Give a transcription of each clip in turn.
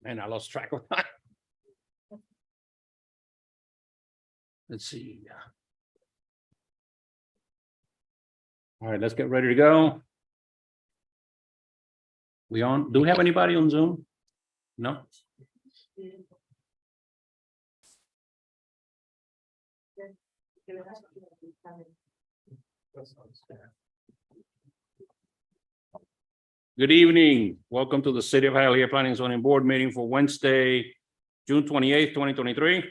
Man, I lost track of time. Let's see. All right, let's get ready to go. We on? Do we have anybody on Zoom? No? Good evening. Welcome to the City of Hialeah Planning and Zoning Board meeting for Wednesday, June 28th, 2023.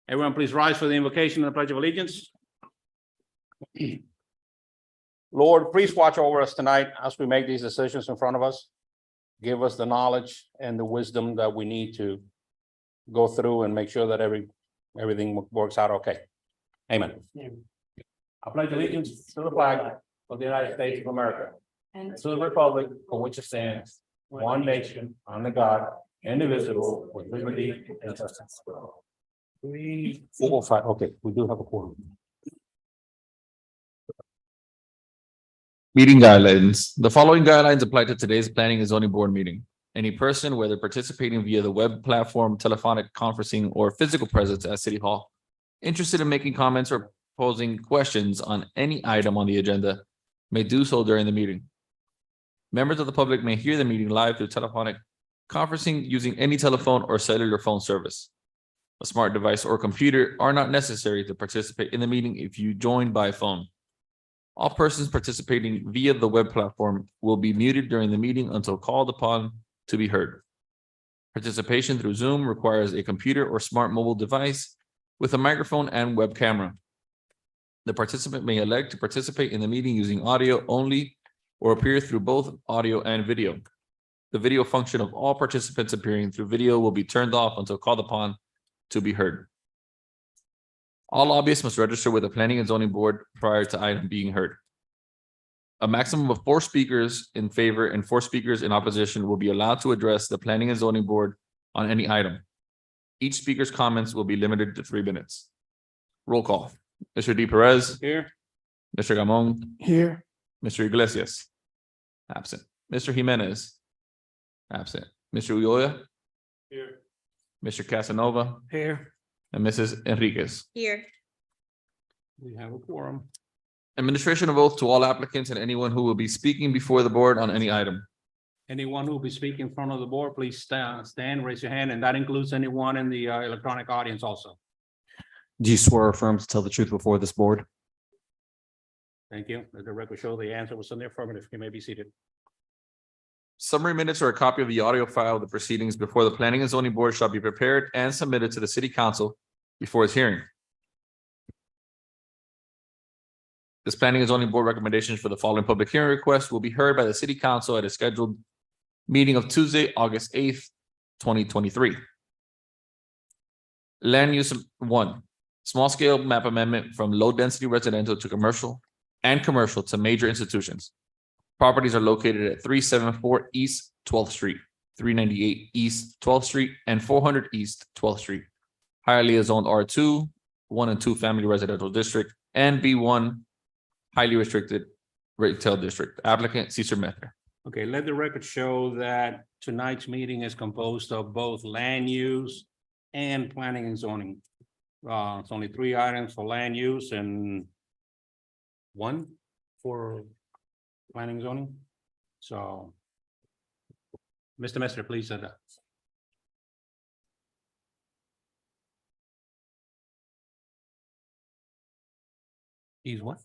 Everyone, please rise for the invocation and the Pledge of Allegiance. Lord, please watch over us tonight as we make these decisions in front of us. Give us the knowledge and the wisdom that we need to go through and make sure that everything works out okay. Amen. I pledge allegiance to the flag of the United States of America and to the republic for which it stands, one nation, under God, indivisible, with liberty and justice for all. 3, 4, 5. Okay, we do have a quorum. Meeting guidelines. The following guidelines apply to today's planning and zoning board meeting. Any person, whether participating via the web platform, telephonic conferencing, or physical presence at City Hall, interested in making comments or posing questions on any item on the agenda, may do so during the meeting. Members of the public may hear the meeting live through telephonic conferencing using any telephone or cellular phone service. A smart device or computer are not necessary to participate in the meeting if you join by phone. All persons participating via the web platform will be muted during the meeting until called upon to be heard. Participation through Zoom requires a computer or smart mobile device with a microphone and web camera. The participant may elect to participate in the meeting using audio only or appear through both audio and video. The video function of all participants appearing through video will be turned off until called upon to be heard. All lobbyists must register with the Planning and Zoning Board prior to item being heard. A maximum of 4 speakers in favor and 4 speakers in opposition will be allowed to address the Planning and Zoning Board on any item. Each speaker's comments will be limited to 3 minutes. Roll call. Mr. D. Perez. Here. Mr. Gamon. Here. Mr. Iglesias. Absent. Mr. Jimenez. Absent. Mr. Ulloa. Here. Mr. Casanova. Here. And Mrs. Enriquez. Here. We have a quorum. Administration of oath to all applicants and anyone who will be speaking before the board on any item. Anyone who will be speaking in front of the board, please stand, raise your hand, and that includes anyone in the electronic audience also. Do you swear or affirm to tell the truth before this board? Thank you. Let the record show the answer was in the affirmative. You may be seated. Summary minutes or a copy of the audio file of the proceedings before the Planning and Zoning Board shall be prepared and submitted to the City Council before its hearing. This Planning and Zoning Board recommendations for the following public hearing request will be heard by the City Council at a scheduled meeting of Tuesday, August 8th, 2023. Land use 1, small scale map amendment from low density residential to commercial and commercial to major institutions. Properties are located at 374 East 12th Street, 398 East 12th Street, and 400 East 12th Street. Hialeah zoned R2, 1 and 2 family residential district, and B1 highly restricted retail district. Applicant Cesar Mether. Okay, let the record show that tonight's meeting is composed of both land use and planning and zoning. It's only 3 items for land use and 1 for planning and zoning. So, Mr. Messer, please. He's what?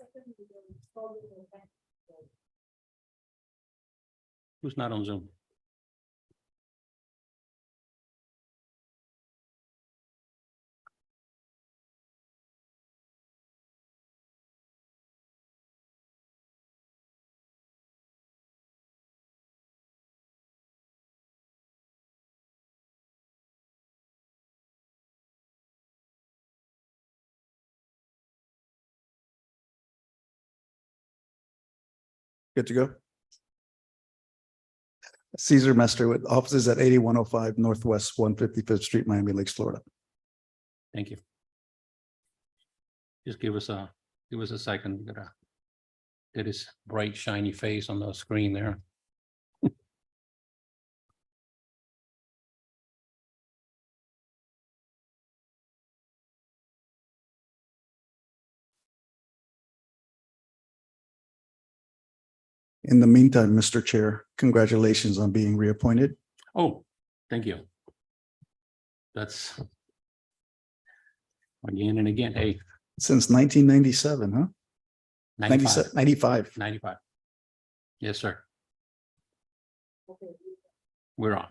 Who's not on Zoom? Good to go. Cesar Mester with offices at 8105 Northwest 155th Street, Miami Lakes, Florida. Thank you. Just give us a second. We gotta get his bright, shiny face on the screen there. In the meantime, Mr. Chair, congratulations on being reappointed. Oh, thank you. That's again and again. Hey, Since 1997, huh? 95. 95. 95. Yes, sir. We're on.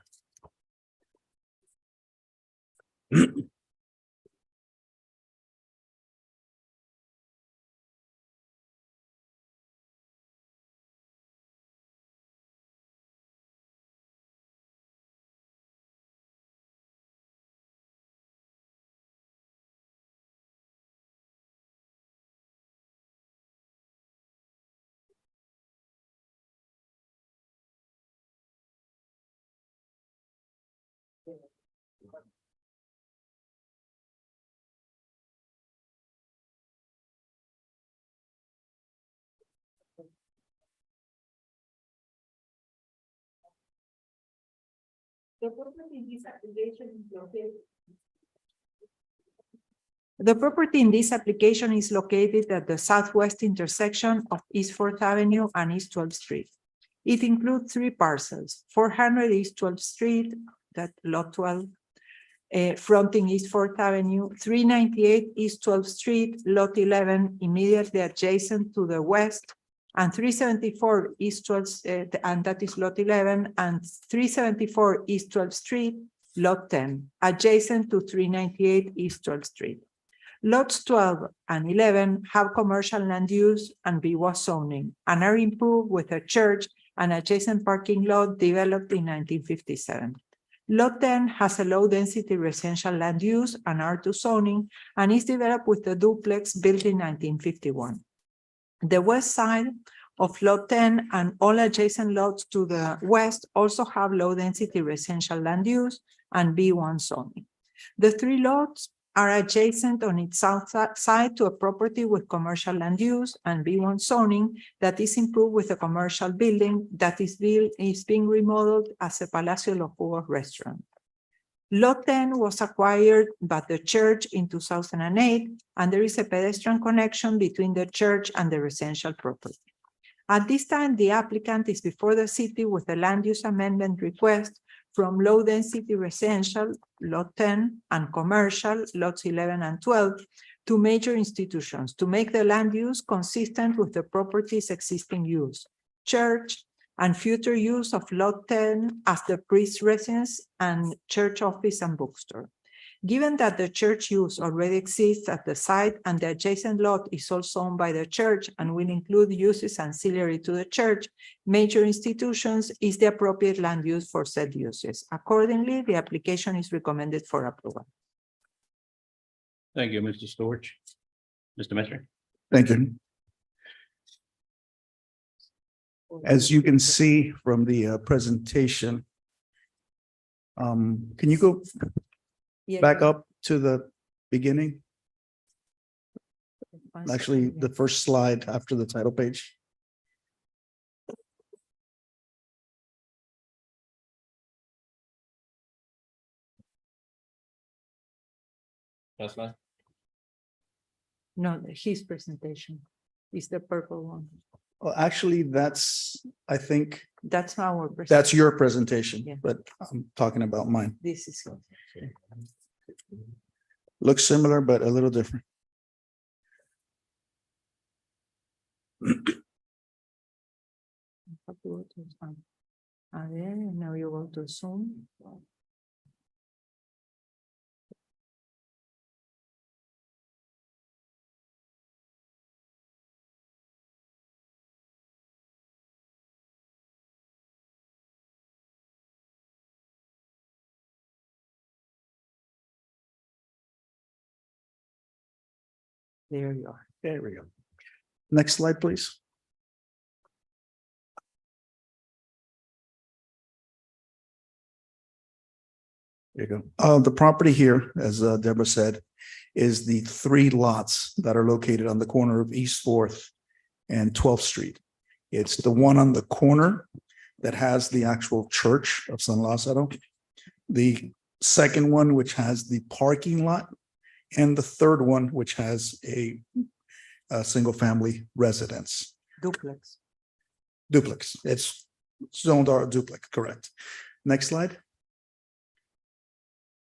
The property in this application is located at the southwest intersection of East Fourth Avenue and East 12th Street. It includes 3 parcels: 400 East 12th Street, that lot 12, fronting East Fourth Avenue, 398 East 12th Street, lot 11, immediately adjacent to the west, and 374 East 12th, and that is lot 11, and 374 East 12th Street, lot 10, adjacent to 398 East 12th Street. Lots 12 and 11 have commercial land use and BWAS zoning and are improved with a church and adjacent parking lot developed in 1957. Lot 10 has a low-density residential land use and R2 zoning and is developed with a duplex built in 1951. The west side of Lot 10 and all adjacent lots to the west also have low-density residential land use and B1 zoning. The 3 lots are adjacent on its south side to a property with commercial land use and B1 zoning that is improved with a commercial building that is being remodeled as a Palacio Los Jugos restaurant. Lot 10 was acquired by the church in 2008, and there is a pedestrian connection between the church and the residential property. At this time, the applicant is before the city with a land use amendment request from low-density residential, lot 10, and commercial, lots 11 and 12, to major institutions to make the land use consistent with the property's existing use, church, and future use of lot 10 as the priest's residence and church office and bookstore. Given that the church use already exists at the site and the adjacent lot is also owned by the church and will include uses ancillary to the church, major institutions is the appropriate land use for said uses. Accordingly, the application is recommended for approval. Thank you, Mr. Storch. Mr. Messer. Thank you. As you can see from the presentation, can you go back up to the beginning? Actually, the first slide after the title page. That's fine. No, his presentation is the purple one. Well, actually, that's, I think, That's our presentation. that's your presentation, Yeah. but I'm talking about mine. This is. Looks similar, but a little different. Now you go to Zoom. There you are. There we go. Next slide, please. There you go. The property here, as Deborah said, is the 3 lots that are located on the corner of East 4th and 12th Street. It's the one on the corner that has the actual church of San Lázaro. The second one, which has the parking lot, and the third one, which has a single family residence. Duplex. duplex. It's zoned R duplex, correct. Next slide.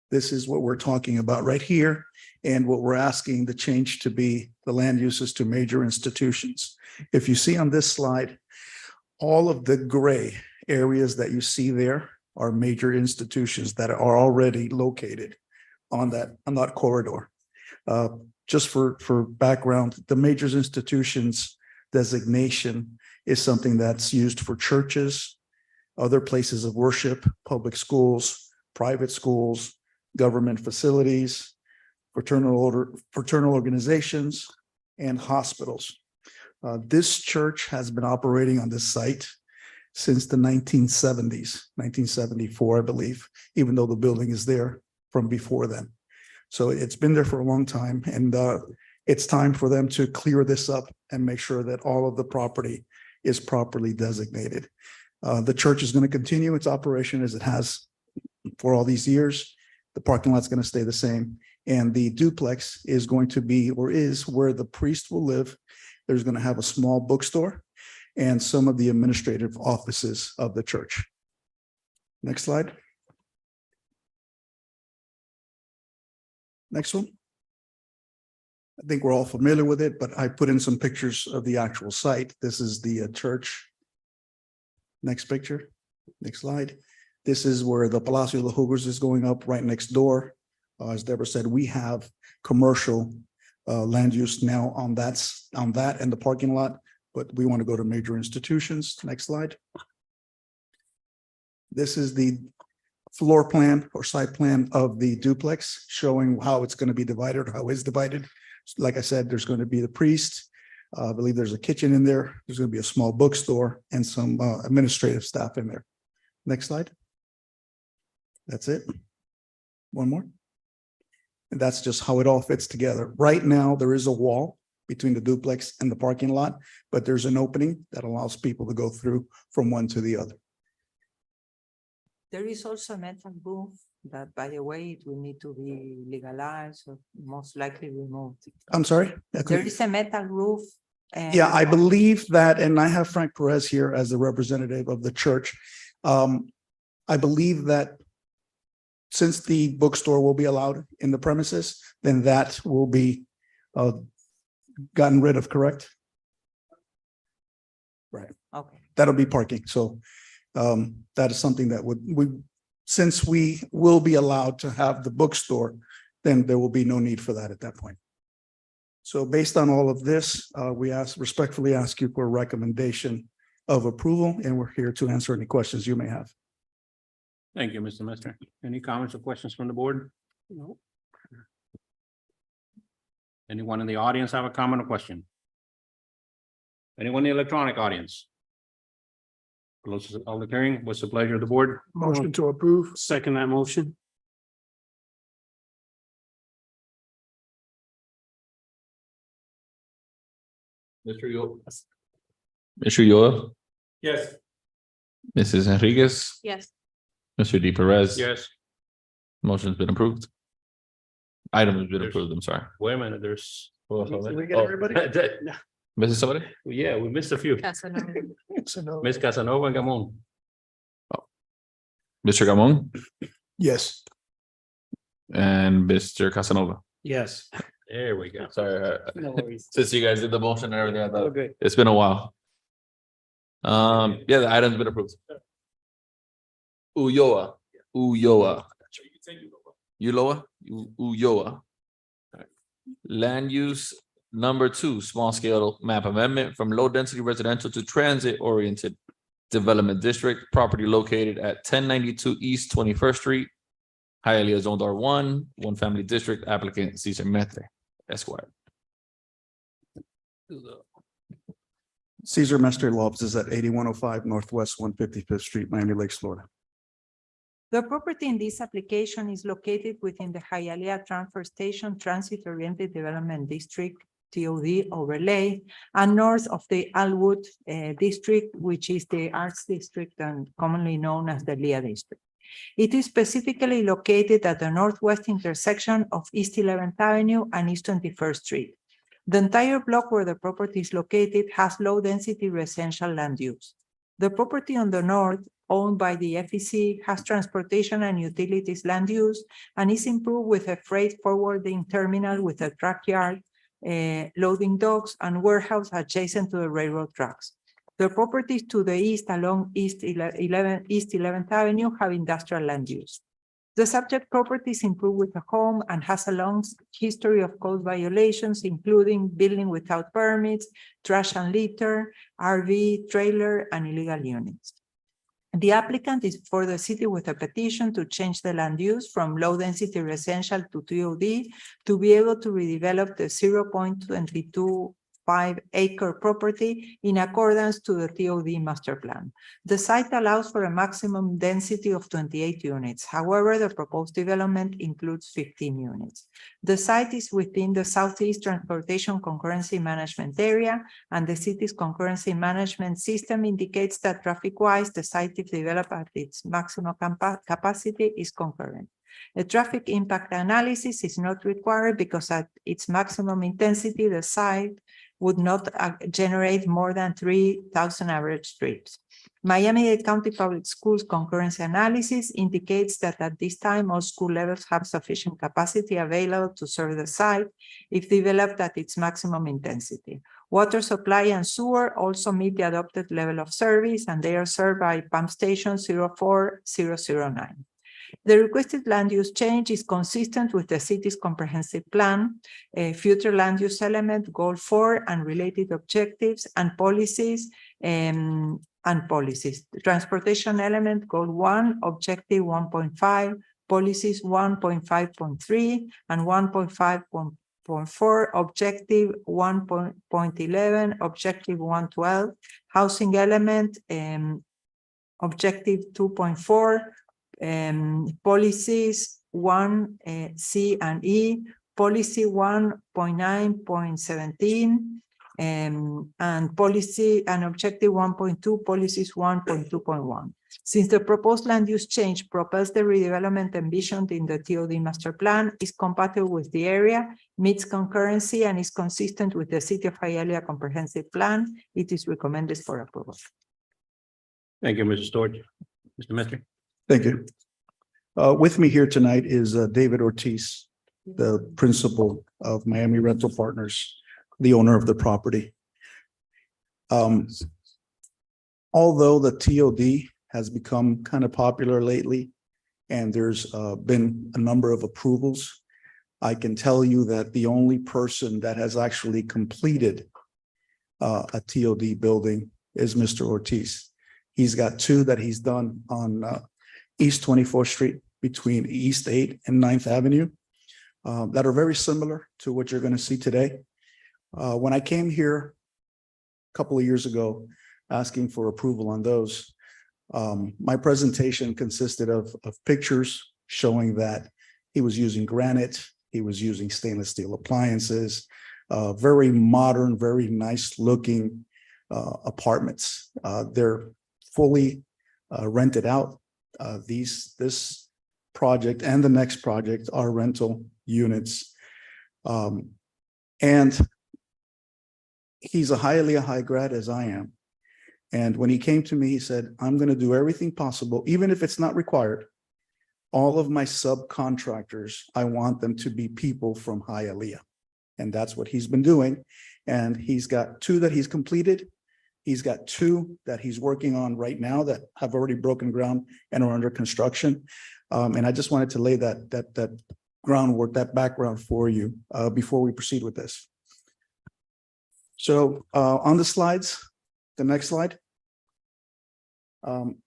This is what we're talking about right here. And what we're asking the change to be the land uses to major institutions. If you see on this slide, all of the gray areas that you see there are major institutions that are already located on that corridor. Just for background, the major institutions designation is something that's used for churches, other places of worship, public schools, private schools, government facilities, fraternal organizations, and hospitals. This church has been operating on this site since the 1970s, 1974, I believe, even though the building is there from before then. So it's been there for a long time, and it's time for them to clear this up and make sure that all of the property is properly designated. The church is going to continue its operation as it has for all these years. The parking lot's going to stay the same. And the duplex is going to be, or is, where the priest will live. There's going to have a small bookstore and some of the administrative offices of the church. Next slide. Next one. I think we're all familiar with it, but I put in some pictures of the actual site. This is the church. Next picture. Next slide. This is where the Palacio de los Jugos is going up right next door. As Deborah said, we have commercial land use now on that and the parking lot, but we want to go to major institutions. Next slide. This is the floor plan or site plan of the duplex, showing how it's going to be divided, or how it's divided. Like I said, there's going to be the priest. I believe there's a kitchen in there. There's going to be a small bookstore and some administrative staff in there. Next slide. That's it. One more. And that's just how it all fits together. Right now, there is a wall between the duplex and the parking lot, but there's an opening that allows people to go through from one to the other. There is also a metal roof that, by the way, it will need to be legalized or most likely removed. I'm sorry? There is a metal roof. And Yeah, I believe that, and I have Frank Perez here as the representative of the church. I believe that since the bookstore will be allowed in the premises, then that will be gotten rid of, correct? Right. Okay. That'll be parking. So that is something that since we will be allowed to have the bookstore, then there will be no need for that at that point. So based on all of this, we respectfully ask you for a recommendation of approval, and we're here to answer any questions you may have. Thank you, Mr. Mister. Any comments or questions from the board? No. Anyone in the audience have a comment or question? Anyone in the electronic audience? Close the public hearing. What's the pleasure of the board? Motion to approve. Second that motion. Mr. Yoa, Yes. Mrs. Enriquez, Yes. Mr. D. Perez. Yes. Motion's been approved. Item has been There's- approved, I'm sorry. Wait a minute, there's. Did we get everybody? Mrs. somebody? Yeah, we missed a few. Ms. Casanova and Gamon. Mr. Gamon Yes. and Mr. Casanova. Yes. There we go. Sorry, No worries. since you guys did the motion and everything, I thought Okay. it's been a while. Yeah, the item's been approved. Uyoa. Uyoa. Land use number 2, small scale map amendment from low density residential to transit oriented development district, property located at 1092 East 21st Street. Hialeah zoned R1, one family district, applicant Cesar Mestre, Esquire. Cesar Mestre Lofts is at 8105 Northwest 155th Street, Miami Lakes, Florida. The property in this application is located within the Hialeah Transfer Station Transit Oriented Development District, TOD overlay, and north of the Alwood District, which is the Arts District and commonly known as the Lea District. It is specifically located at the northwest intersection of East 11th Avenue and East 21st Street. The entire block where the property is located has low-density residential land use. The property on the north, owned by the FEC, has transportation and utilities land use and is improved with a freight forwarding terminal with a truck yard, loading docks and warehouse adjacent to the railroad tracks. The properties to the east along East 11th Avenue have industrial land use. The subject property is improved with a home and has a long history of code violations, including building without permits, trash and litter, RV, trailer, and illegal units. The applicant is for the city with a petition to change the land use from low-density residential to TOD to be able to redevelop the 0.225 acre property in accordance to the TOD master plan. The site allows for a maximum density of 28 units. However, the proposed development includes 15 units. The site is within the Southeast Transportation Concurrency Management Area, and the city's concurrency management system indicates that traffic-wise, the site, if developed at its maximum capacity, is concurrent. A traffic impact analysis is not required because at its maximum intensity, the site would not generate more than 3,000 average trips. Miami-Dade County Public Schools concurrency analysis indicates that at this time, all school levels have sufficient capacity available to serve the site if developed at its maximum intensity. Water supply and sewer also meet the adopted level of service, and they are served by pump station 04009. The requested land use change is consistent with the city's comprehensive plan, future land use element, goal 4, and related objectives and policies. The transportation element, goal 1, objective 1.5, policies 1.5.3 and 1.5.4, objective 1.11, objective 112, housing element, objective 2.4, policies 1, C and E, policy 1.9.17, and policy and objective 1.2, policies 1.2.1. Since the proposed land use change propels the redevelopment envisioned in the TOD master plan, is compatible with the area, meets concurrency, and is consistent with the City of Hialeah comprehensive plan, it is recommended for approval. Thank you, Mr. Storch. Mr. Mistry. Thank you. With me here tonight is David Ortiz, the principal of Miami Rental Partners, the owner of the property. Although the TOD has become kind of popular lately, and there's been a number of approvals, I can tell you that the only person that has actually completed a TOD building is Mr. Ortiz. He's got 2 that he's done on East 24th Street between East 8th and 9th Avenue that are very similar to what you're going to see today. When I came here a couple of years ago asking for approval on those, my presentation consisted of pictures showing that he was using granite, he was using stainless steel appliances, very modern, very nice looking apartments. They're fully rented out. This project and the next project are rental units. And he's a Hialeah high grad as I am. And when he came to me, he said, I'm going to do everything possible, even if it's not required. All of my subcontractors, I want them to be people from Hialeah. And that's what he's been doing. And he's got 2 that he's completed. He's got 2 that he's working on right now that have already broken ground and are under construction. And I just wanted to lay that groundwork, that background for you before we proceed with this. So on the slides, the next slide.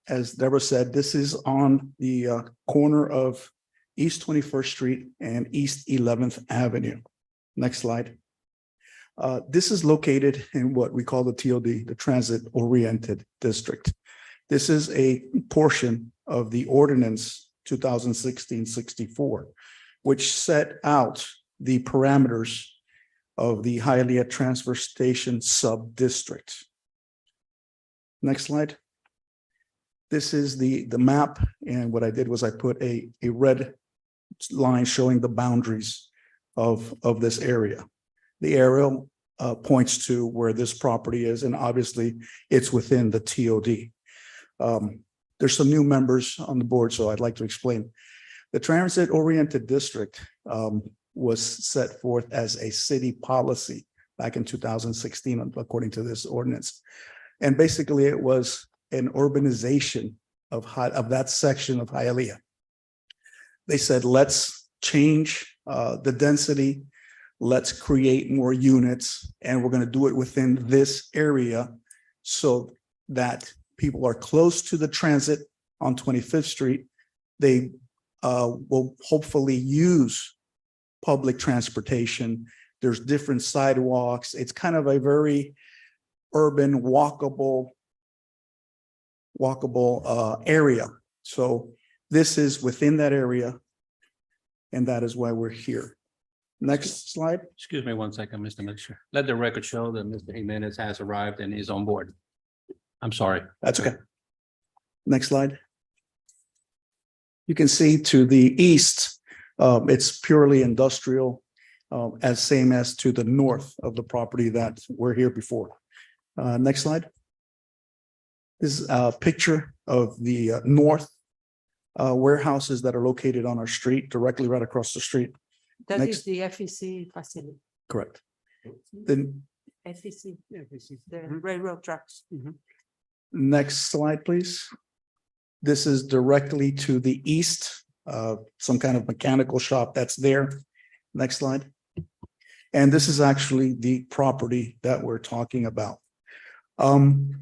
As Deborah said, this is on the corner of East 21st Street and East 11th Avenue. Next slide. This is located in what we call the TOD, the Transit Oriented District. This is a portion of the ordinance 2016-64, which set out the parameters of the Hialeah Transfer Station Sub-District. Next slide. This is the map, and what I did was I put a red line showing the boundaries of this area. The aerial points to where this property is, and obviously it's within the TOD. There's some new members on the board, so I'd like to explain. The transit-oriented district was set forth as a city policy back in 2016, according to this ordinance. And basically, it was an urbanization of that section of Hialeah. They said, let's change the density, let's create more units, and we're going to do it within this area so that people are close to the transit on 25th Street. They will hopefully use public transportation. There's different sidewalks. It's kind of a very urban, walkable area. So this is within that area, and that is why we're here. Next slide. Excuse me one second, Mr. Minister. Let the record show that Mr. Jimenez has arrived and is on board. I'm sorry. That's okay. Next slide. You can see to the east, it's purely industrial, as same as to the north of the property that we're here before. Next slide. This is a picture of the north warehouses that are located on our street, directly right across the street. That Next. is the FEC facility, Correct. Then FEC, the railroad tracks. next slide, please. This is directly to the east, some kind of mechanical shop that's there. Next slide. And this is actually the property that we're talking about. Mr.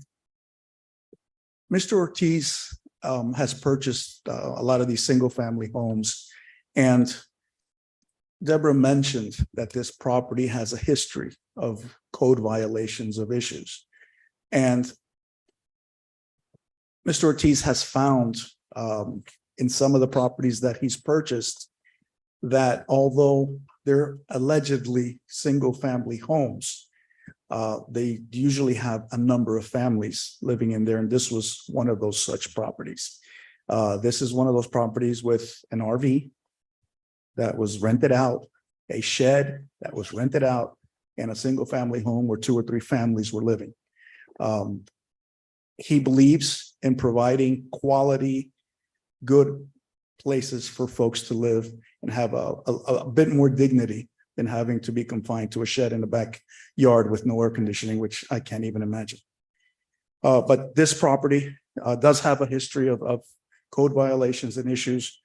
Ortiz has purchased a lot of these single-family homes, and Deborah mentioned that this property has a history of code violations of issues. And Mr. Ortiz has found in some of the properties that he's purchased that although they're allegedly single-family homes, they usually have a number of families living in there, and this was one of those such properties. This is one of those properties with an RV that was rented out, a shed that was rented out, and a single-family home where 2 or 3 families were living. He believes in providing quality, good places for folks to live and have a bit more dignity than having to be confined to a shed in the backyard with no air conditioning, which I can't even imagine. But this property does have a history of code violations and issues.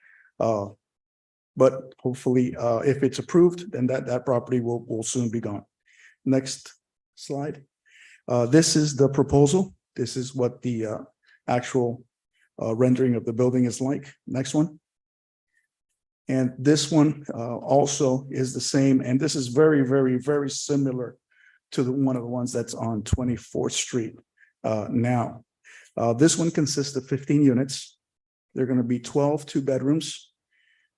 But hopefully, if it's approved, then that property will soon be gone. Next slide. This is the proposal. This is what the actual rendering of the building is like. Next one. And this one also is the same. And this is very, very, very similar to one of the ones that's on 24th Street now. This one consists of 15 units. They're going to be 12 2-bedrooms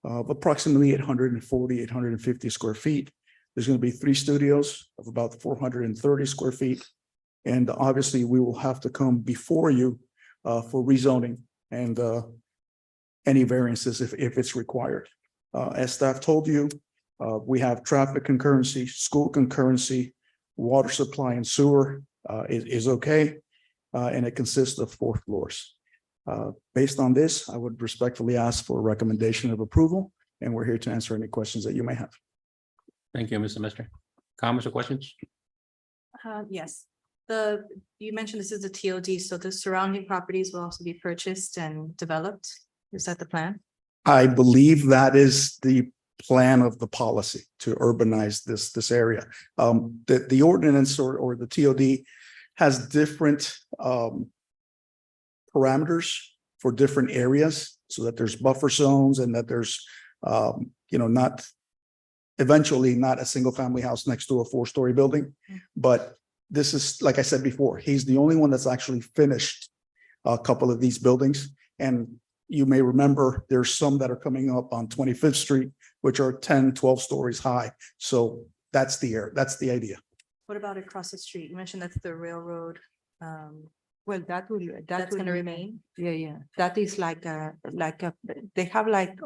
of approximately 840, 850 square feet. There's going to be 3 studios of about 430 square feet. And obviously, we will have to come before you for rezoning and any variances if it's required. As staff told you, we have traffic concurrency, school concurrency, water supply and sewer is okay, and it consists of 4 floors. Based on this, I would respectfully ask for a recommendation of approval, and we're here to answer any questions that you may have. Thank you, Mr. Minister. Comments or questions? Yes, you mentioned this is a TOD, so the surrounding properties will also be purchased and developed. Is that the plan? I believe that is the plan of the policy to urbanize this area. The ordinance or the TOD has different parameters for different areas, so that there's buffer zones and that there's not a single family house next to a 4-story building. But this is, like I said before, he's the only one that's actually finished a couple of these buildings. And you may remember there's some that are coming up on 25th Street, which are 10, 12 stories high. So that's the idea. What about across the street? You mentioned that's the railroad. Well, that's That's going to remain? Yeah. That is like they have like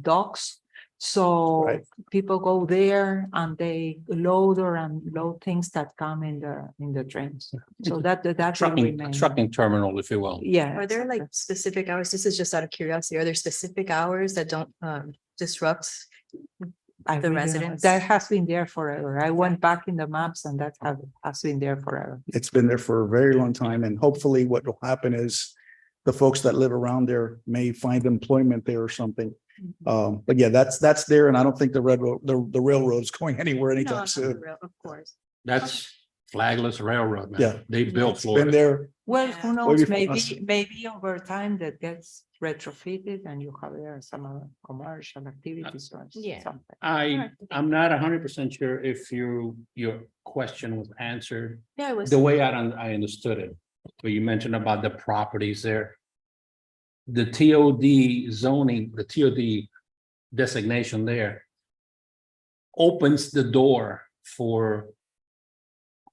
docks. So Right. people go there and they load or unload things that come in the trains. So that will Trucking, remain. trucking terminal, if you will. Yeah. Are there like specific hours? This is just out of curiosity. Are there specific hours that don't disrupt? I the really don't- residents? That has been there forever. I went back in the maps and that has been there forever. It's been there for a very long time, and hopefully what will happen is the folks that live around there may find employment there or something. But yeah, that's there, and I don't think the railroad's going anywhere No, anytime not soon. real, of course. That's flagless railroad, man. Yeah. They built It's been Florida. there. Well, Yeah. who Way knows, before us. maybe over time that gets retrofitted and you have there some other commercial activities or Yeah. something. I'm not 100% sure if your question was answered Yeah, I was. the way I understood it. But you mentioned about the properties there. The TOD zoning, the TOD designation there opens the door for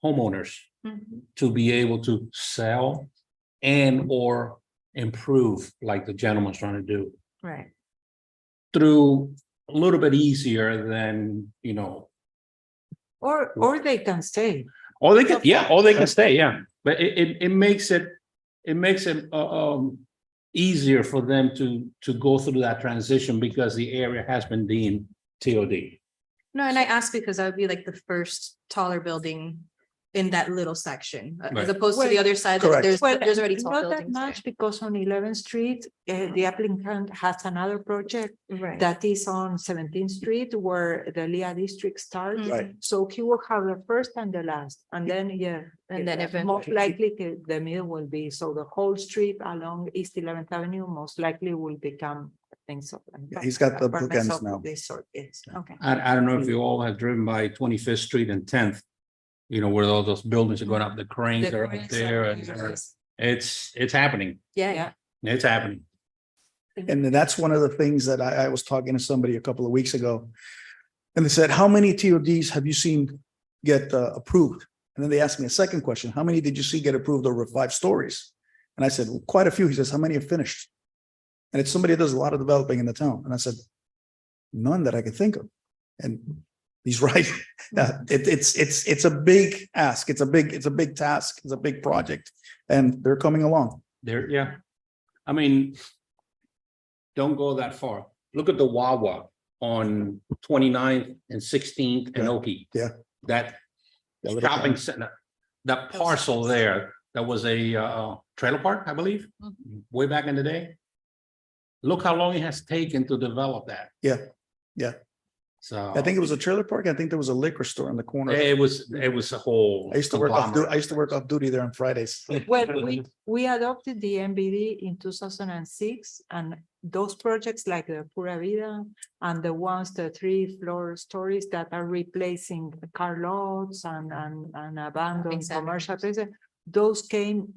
homeowners Mhm. to be able to sell and or improve like the gentleman's trying to do Right. through a little bit easier than, Or they can stay. or they can, yeah, or they can stay, yeah. But it makes it easier for them to go through that transition because the area has been deemed TOD. No, and I asked because that would be like the first taller building in that little section, as Right. opposed to the Well, other side, correct. there's Well, already tall not that buildings much because on 11th Street, the applicant has another project there. Right. that is on 17th Street where the Lea district starts. Right. So he will have the first and the last, and then, yeah. And then most eventually- likely the middle will be, so the whole street along East 11th Avenue most likely will become things of. Yeah, he's got the apartments bookends of now. This sort, yes. Okay. I don't know if you all have driven by 25th Street and 10th, where all those buildings are going up, the cranes The are up cranes there, are and there. it's happening. Yeah. It's happening. And then that's one of the things that I was talking to somebody a couple of weeks ago. And they said, how many TODs have you seen get approved? And then they asked me a second question, how many did you see get approved over 5 stories? And I said, well, quite a few. He says, how many have finished? And it's somebody that does a lot of developing in the town. And I said, none that I can think of. And he's right. It's a big ask. It's a big task. It's a big project, and they're coming along. There, yeah. I mean, don't go that far. Look at the Wawa on 29th and 16th and Yeah. Oki. Yeah. That That little shopping town. center, that parcel there, that was a trailer park, I believe, way back in the day. Look how long it has taken to develop that. Yeah. Yeah. So. I think it was a trailer park. I think there was a liquor store in the corner. It was a whole. I used to work conglomerate. off duty there on Fridays. Well, we adopted the MBD in 2006, and those projects like the Pura Vida and the 3-floor stories that are replacing car lots and abandoned Exactly. commercial places, those came,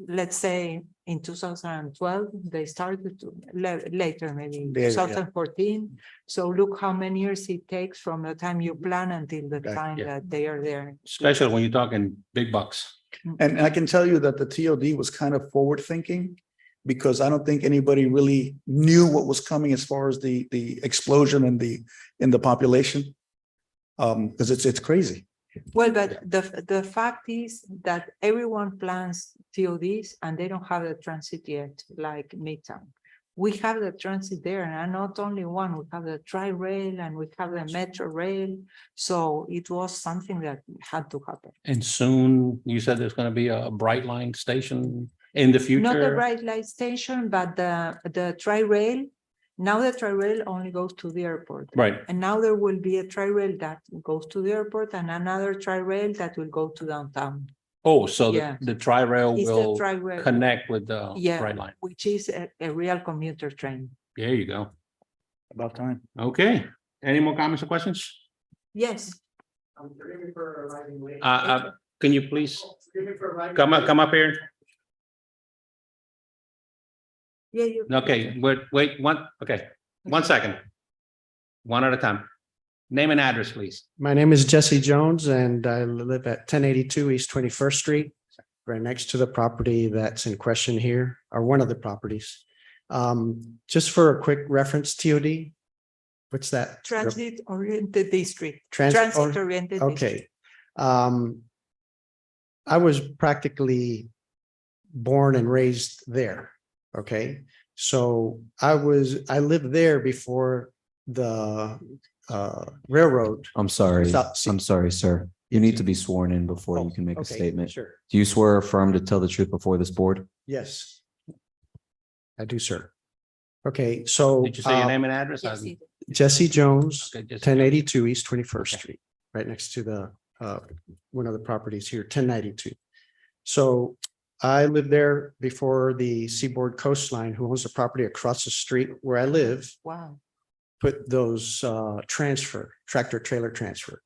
let's say, in 2012. They started later, maybe in Yeah, yeah. 2014. So look how many years it takes from the time you plan until the Okay, time yeah. that they are there. Especially when you're talking big bucks. And I can tell you that the TOD was kind of forward thinking, because I don't think anybody really knew what was coming as far as the explosion in the population. Because it's crazy. Well, but the fact is that everyone plans TODs and they don't have the transit yet, like Midtown. We have the transit there, and not only one, we have the Tri-Rail and we have the Metro Rail. So it was something that had to happen. And soon, you said there's gonna be a bright line station in the future. Not the bright light station, but the Tri-Rail. Now the Tri-Rail only goes to the airport. Right, And now there will be a Tri-Rail that goes to the airport and another Tri-Rail that will go to downtown. so Yeah. the tri-rail It's the will Tri-Rail. connect with the Yeah. bright line. Which is a real commuter train. There you go. About time. Okay, any more comments or questions? Yes. Can you please come up here? Yeah, you. Okay, wait, one second. One at a time. Name and address, please. My name is Jesse Jones and I live at 1082 East 21st Street, right next to the property that's in question here, or one of the properties. Just for a quick reference, TOD, What's that? Transit oriented district, Transit transit oriented. Okay. I was practically born and raised there. Okay. So I lived there before the railroad. I'm sorry. Stop. I'm sorry, sir. You need to be sworn in before you can make a Okay, statement. Sure. Do you swear or affirm to tell the truth before this board? Yes. I do, sir. Okay, so. Did you say your name and address? Yes, you did. Jesse Jones, Okay, just- 1082 East 21st Okay. Street, right next to the, one of the properties here, 1092. So I lived there before the Seaboard Coastline, who owns the property across the street where I live, Wow. put those tractor trailer transfer.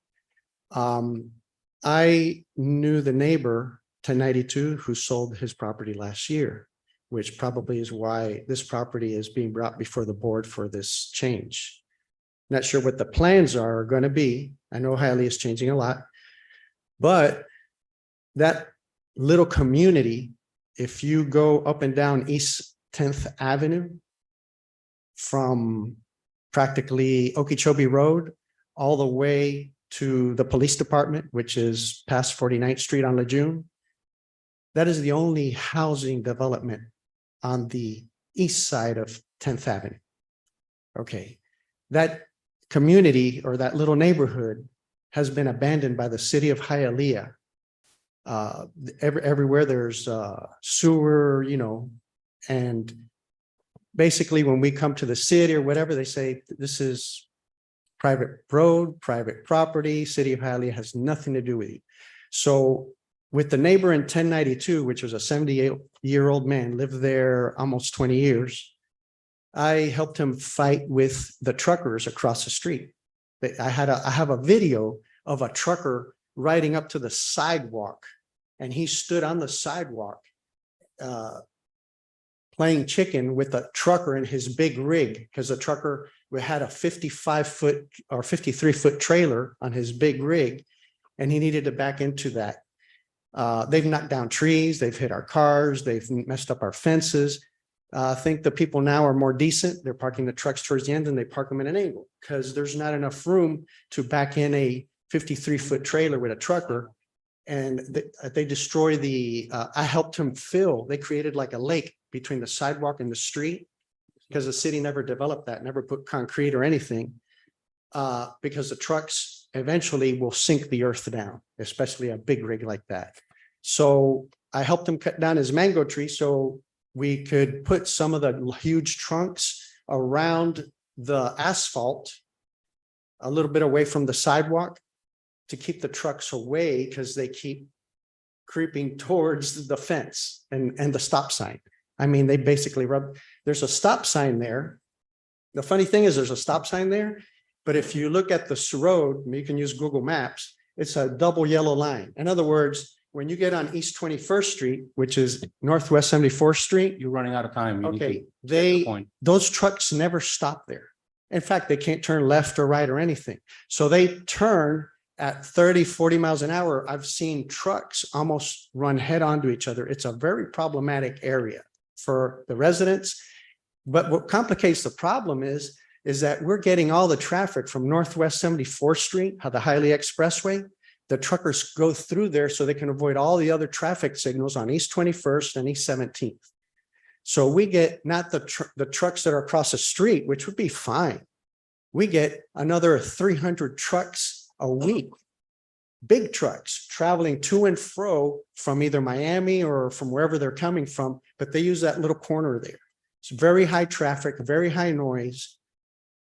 I knew the neighbor, 1092, who sold his property last year, which probably is why this property is being brought before the board for this change. Not sure what the plans are going to be. I know Hialeah is changing a lot, but that little community, if you go up and down East 10th Avenue from practically Okeechobee Road all the way to the police department, which is past 49th Street on Lejeune, that is the only housing development on the east side of 10th Avenue. Okay, that community or that little neighborhood has been abandoned by the city of Hialeah. Everywhere there's sewer, and basically when we come to the city or whatever, they say this is private road, private property, city of Hialeah has nothing to do with you. So with the neighbor in 1092, which was a 78-year-old man, lived there almost 20 years. I helped him fight with the truckers across the street. I have a video of a trucker riding up to the sidewalk, and he stood on the sidewalk playing chicken with a trucker in his big rig, because the trucker had a 55-foot or 53-foot trailer on his big rig, and he needed to back into that. They've knocked down trees, they've hit our cars, they've messed up our fences. I think the people now are more decent. They're parking the trucks towards the end and they park them in an angle because there's not enough room to back in a 53-foot trailer with a trucker. And they destroy I helped him fill, they created like a lake between the sidewalk and the street because the city never developed that, never put concrete or anything. Because the trucks eventually will sink the earth down, especially a big rig like that. So I helped him cut down his mango tree so we could put some of the huge trunks around the asphalt a little bit away from the sidewalk to keep the trucks away because they keep creeping towards the fence and the stop sign. I mean, they basically there's a stop sign there. The funny thing is there's a stop sign there, but if you look at this road, you can use Google Maps, it's a double yellow line. In other words, when you get on East 21st Street, which is Northwest 74th Street, You're running out of time. You need to okay, get to the point. those trucks never stop there. In fact, they can't turn left or right or anything. So they turn at 30, 40 miles an hour. I've seen trucks almost run head on to each other. It's a very problematic area for the residents. But what complicates the problem is that we're getting all the traffic from Northwest 74th Street, the Hialeah Expressway. The truckers go through there so they can avoid all the other traffic signals on East 21st and East 17th. So we get not the trucks that are across the street, which would be fine. We get another 300 trucks a week, big trucks traveling to and fro from either Miami or from wherever they're coming from, but they use that little corner there. It's very high traffic, very high noise,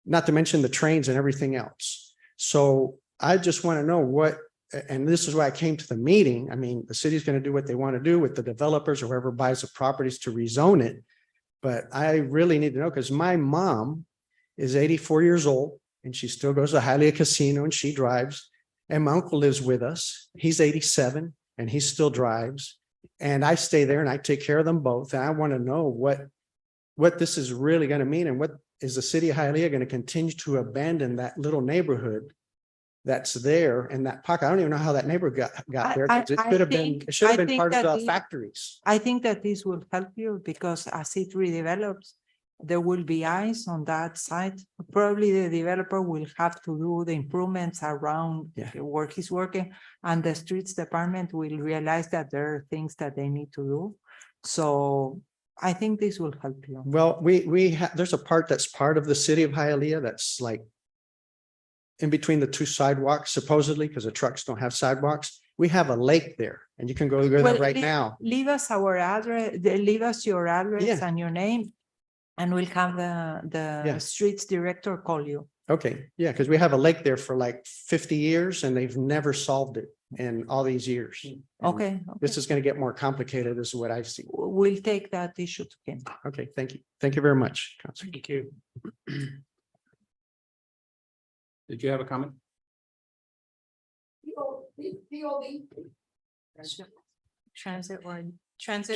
not to mention the trains and everything else. So I just want to know what, and this is why I came to the meeting. I mean, the city's going to do what they want to do with the developers or whoever buys the properties to rezone it. But I really need to know because my mom is 84 years old and she still goes to Hialeah Casino and she drives. And my uncle lives with us. He's 87 and he still drives. And I stay there and I take care of them both. And I want to know what this is really going to mean and what is the city of Hialeah going to continue to abandon that little neighborhood that's there in that pocket. I don't even know how that neighborhood got there. 'Cause it I should have been, think- it should have I been think part of that the factories. I think that this will help you because as it redevelops, There will be ice on that site. Probably the developer will have to do the improvements around Yeah. where he's working. And the streets department will realize that there are things that they need to do. So I think this will help you. Well, we have, there's a part that's part of the city of Hialeah that's like in between the two sidewalks supposedly, because the trucks don't have sidewalks. We have a lake there and you can go there Well, right leave- now. Leave us our address, leave us your address Yeah. and your name. And we'll have the Yeah. streets director call you. Okay, yeah, because we have a lake there for like 50 years and they've never solved it in all these years. And Okay. This is going to get more complicated is what I've seen. We'll take that issue to him. Okay, thank you. Thank you very much, Councilor. Thank you. Did you have a comment?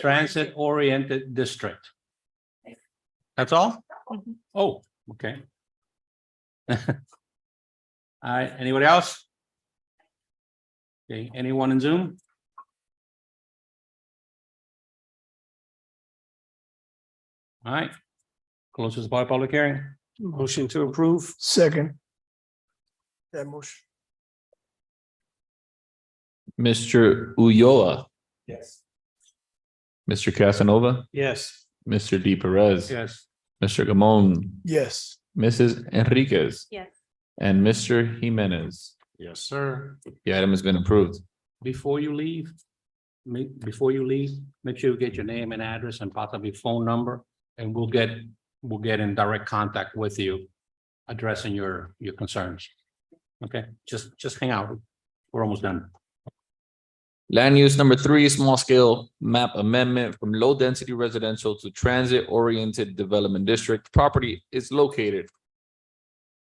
Transit oriented district. That's all? Mhm. Oh, okay. All right, anybody else? Okay, anyone in Zoom? All right. Closes by public hearing. Motion to approve. Second. That motion. Mr. Ulloa, Yes. Mr. Casanova, Yes. Mr. D. Perez. Yes. Mr. Gamon, Yes. Mrs. Enriquez, Yes. and Mr. Jimenez. Yes, sir. The item has been approved. Before you leave, make sure you get your name and address and possibly phone number, and we'll get in direct contact with you, addressing your concerns. Okay, just hang out. We're almost done. Land use number 3, small scale map amendment from low density residential to transit oriented development district. Property is located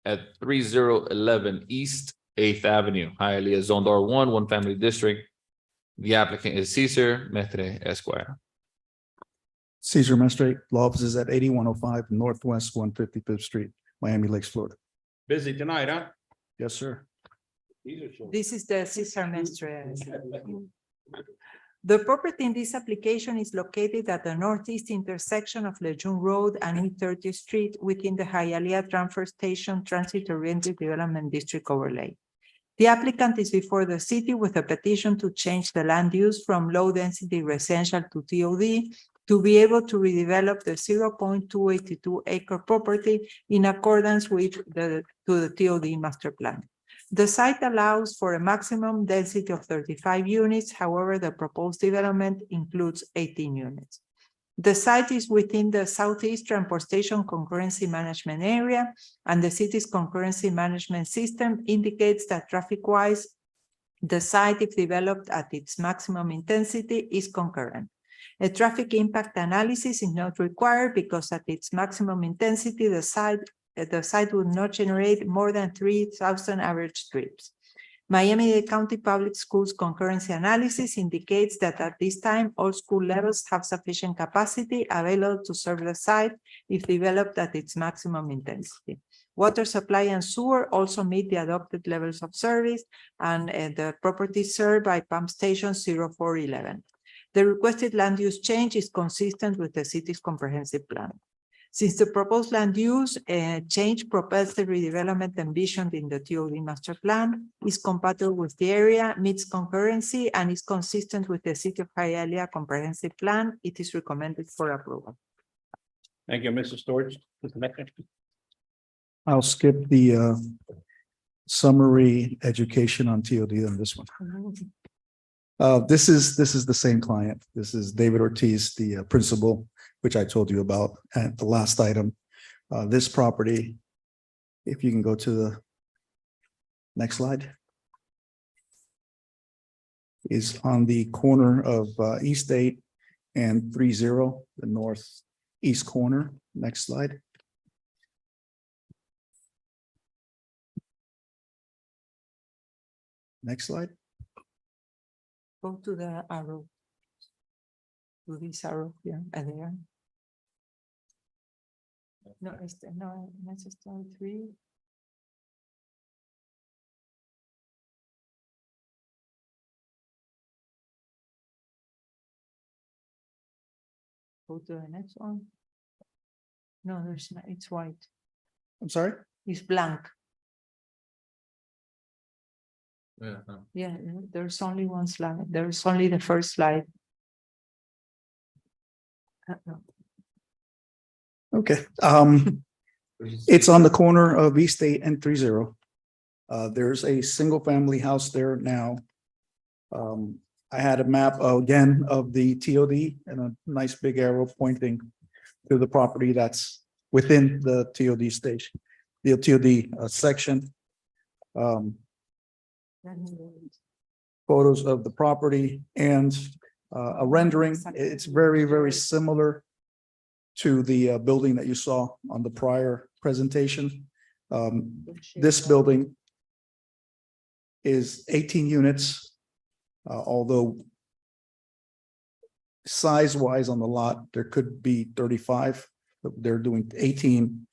at 3011 East 8th Avenue, Hialeah, zoned R1, one family district. The applicant is Cesar Mestre Esquire. Cesar Mestre, law office is at 8105 Northwest 155th Street, Miami Lakes, Florida. Busy tonight, huh? Yes, sir. This is the Cesar Mestre. The property in this application is located at the northeast intersection of Lejeune Road and East 30th Street within the Hialeah Transfer Station Transit Oriented Development District overlay. The applicant is before the city with a petition to change the land use from low density residential to TOD to be able to redevelop the 0.282 acre property in accordance with the TOD master plan. The site allows for a maximum density of 35 units. However, the proposed development includes 18 units. The site is within the Southeast Transportation Concurrency Management Area, and the city's concurrency management system indicates that traffic-wise, the site, if developed at its maximum intensity, is concurrent. A traffic impact analysis is not required because at its maximum intensity, the site would not generate more than 3,000 average trips. Miami-Dade County Public Schools concurrency analysis indicates that at this time, all school levels have sufficient capacity available to serve the site if developed at its maximum intensity. Water supply and sewer also meet the adopted levels of service, and the property served by pump station 0411. The requested land use change is consistent with the city's comprehensive plan. Since the proposed land use change propels the redevelopment envisioned in the TOD master plan, is compatible with the area, meets concurrency, and is consistent with the City of Hialeah comprehensive plan, it is recommended for approval. Thank you, Mrs. Storage. Mr. Mestre. I'll skip the summary education on TOD on this one. This is the same client. This is David Ortiz, the principal, which I told you about at the last item. This property, if you can go to the next slide, is on the corner of East 8 and 30, the northeast corner. Next slide. Next slide. Go to the arrow. To this arrow here and there. No, it's just 3. Go to the next one. No, there's not, it's white. I'm sorry? It's blank. Yeah. Yeah, there's only one slide. There's only the first slide. Okay, it's on the corner of East 8 and 30. There's a single family house there now. I had a map again of the TOD and a nice big arrow pointing to the property that's within the TOD station, the TOD section. Photos of the property and a rendering. It's very, very similar to the building that you saw on the prior presentation. This building is 18 units, although size-wise on the lot, there could be 35, but they're doing 18.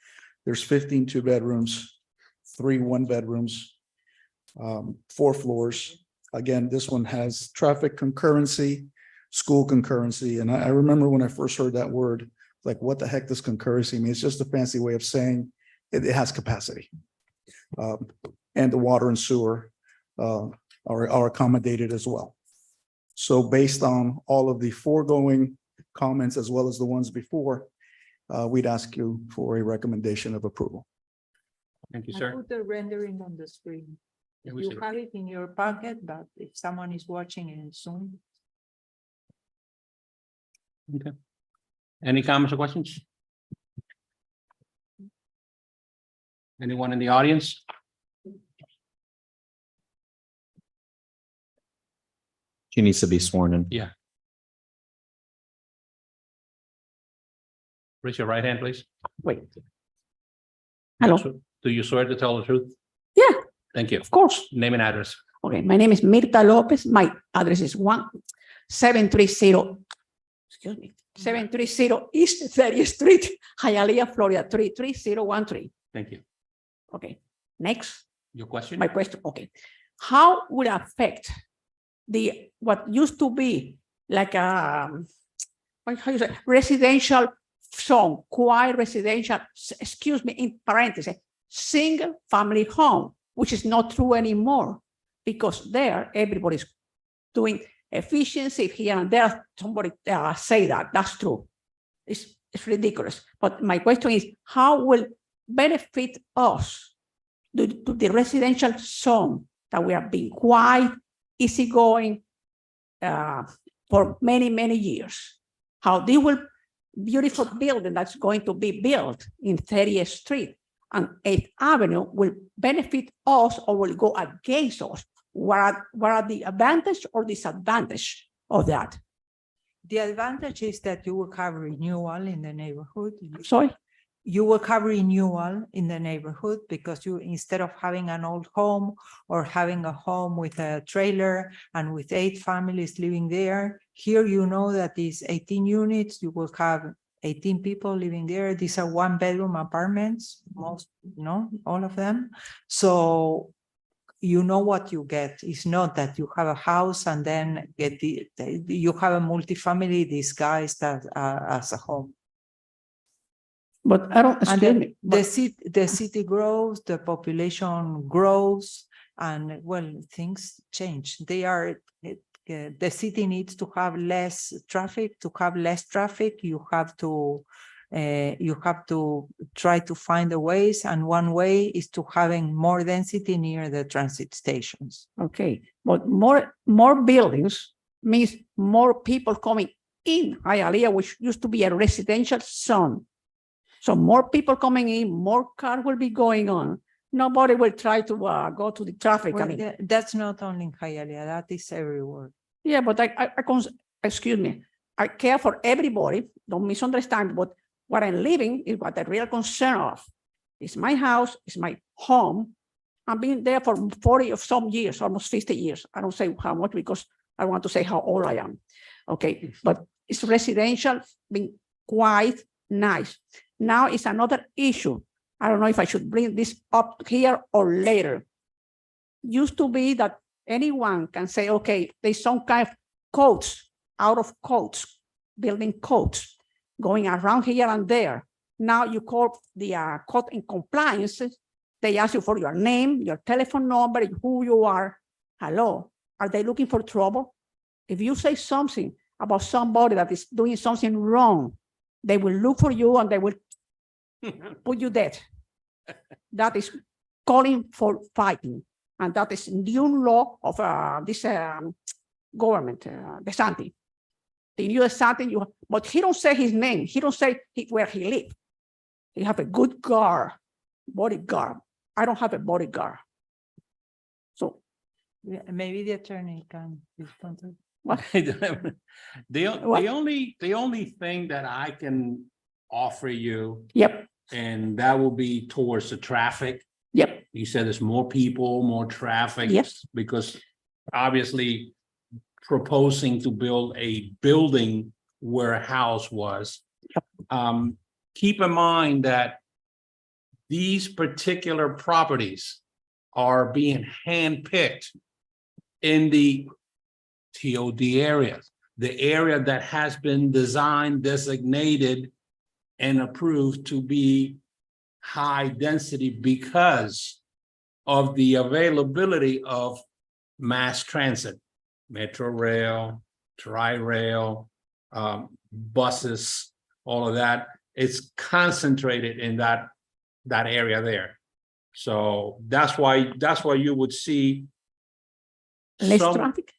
There's 15 two-bedrooms, 3 one-bedrooms, 4 floors. Again, this one has traffic concurrency, school concurrency, and I remember when I first heard that word, like, what the heck does concurrency mean? It's just a fancy way of saying it has capacity. And the water and sewer are accommodated as well. So based on all of the foregoing comments as well as the ones before, we'd ask you for a recommendation of approval. Thank you, I sir. put the rendering on the screen. Yeah, we You see it. have it in your packet, but if someone is watching in Zoom. Okay. Any comments or questions? Anyone in the audience? She needs to be sworn in. Yeah. Raise your right hand, please. Wait. Hello. Do you swear to tell the truth? Yeah, Thank you. of course. Name and address. Okay, my name is Mirta Lopez. My address is 1730, excuse me, 730 East 30th Street, Hialeah, Florida, 33013. Thank you. Okay, next, Your question? my question, okay. How would it affect the, what used to be like a, how you say, residential zone, quiet residential, excuse me, in parentheses, single family home, which is not true anymore, because there everybody's doing efficiency here and there. Somebody say that, that's true. It's ridiculous. But my question is, how will benefit us to the residential zone that we have been quiet, easygoing for many, many years? How they will, beautiful building that's going to be built in 30th Street and 8th Avenue will benefit us or will go against us? What are the advantage or disadvantage of that? The advantage is that you will have renewal in the neighborhood. Sorry? You will have renewal in the neighborhood because you, instead of having an old home or having a home with a trailer and with 8 families living there, here you know that these 18 units, you will have 18 people living there. These are 1-bedroom apartments, most, no, all of them. So you know what you get. It's not that you have a house and then get you have a multifamily disguised as a home. But I don't, And excuse me. the city grows, the population grows, and well, things change. The city needs to have less traffic. To have less traffic, you have to try to find the ways, and one way is to having more density near the transit stations. Okay, but more buildings means more people coming in Hialeah, which used to be a residential zone. So more people coming in, more cars will be going on. Nobody will try to go to the traffic. I Well, mean, that's not only in Hialeah, that is everywhere. yeah, but excuse me, I care for everybody. Don't misunderstand, but what I'm living is what I'm real concerned of. It's my house, it's my home. I've been there for 40 of some years, almost 50 years. I don't say how much because I want to say how old I am. Okay, but it's residential, being quite nice. Now it's another issue. I don't know if I should bring this up here or later. Used to be that anyone can say, okay, there's some kind of codes, out of codes, building codes, going around here and there. Now you call the code in compliance. They ask you for your name, your telephone number, who you are. Hello, are they looking for trouble? If you say something about somebody that is doing something wrong, they will look for you and they will put you dead. That is calling for fighting. And that is new law of this government, DeSantis. The new DeSantis, but he don't say his name. He don't say where he lives. He have a good bodyguard. I don't have a bodyguard. So Yeah, maybe the attorney can respond to. The only thing that I can offer you, yep, and that will be towards the traffic. yep, You said there's more people, more traffic. Yes. Because obviously proposing to build a building where a house was. Keep in mind that these particular properties are being handpicked in the TOD areas, the area that has been designed, designated, and approved to be high density because of the availability of mass transit, Metro Rail, Tri-Rail, buses, all of that. It's concentrated in that area there. So that's why you would see less some- traffic,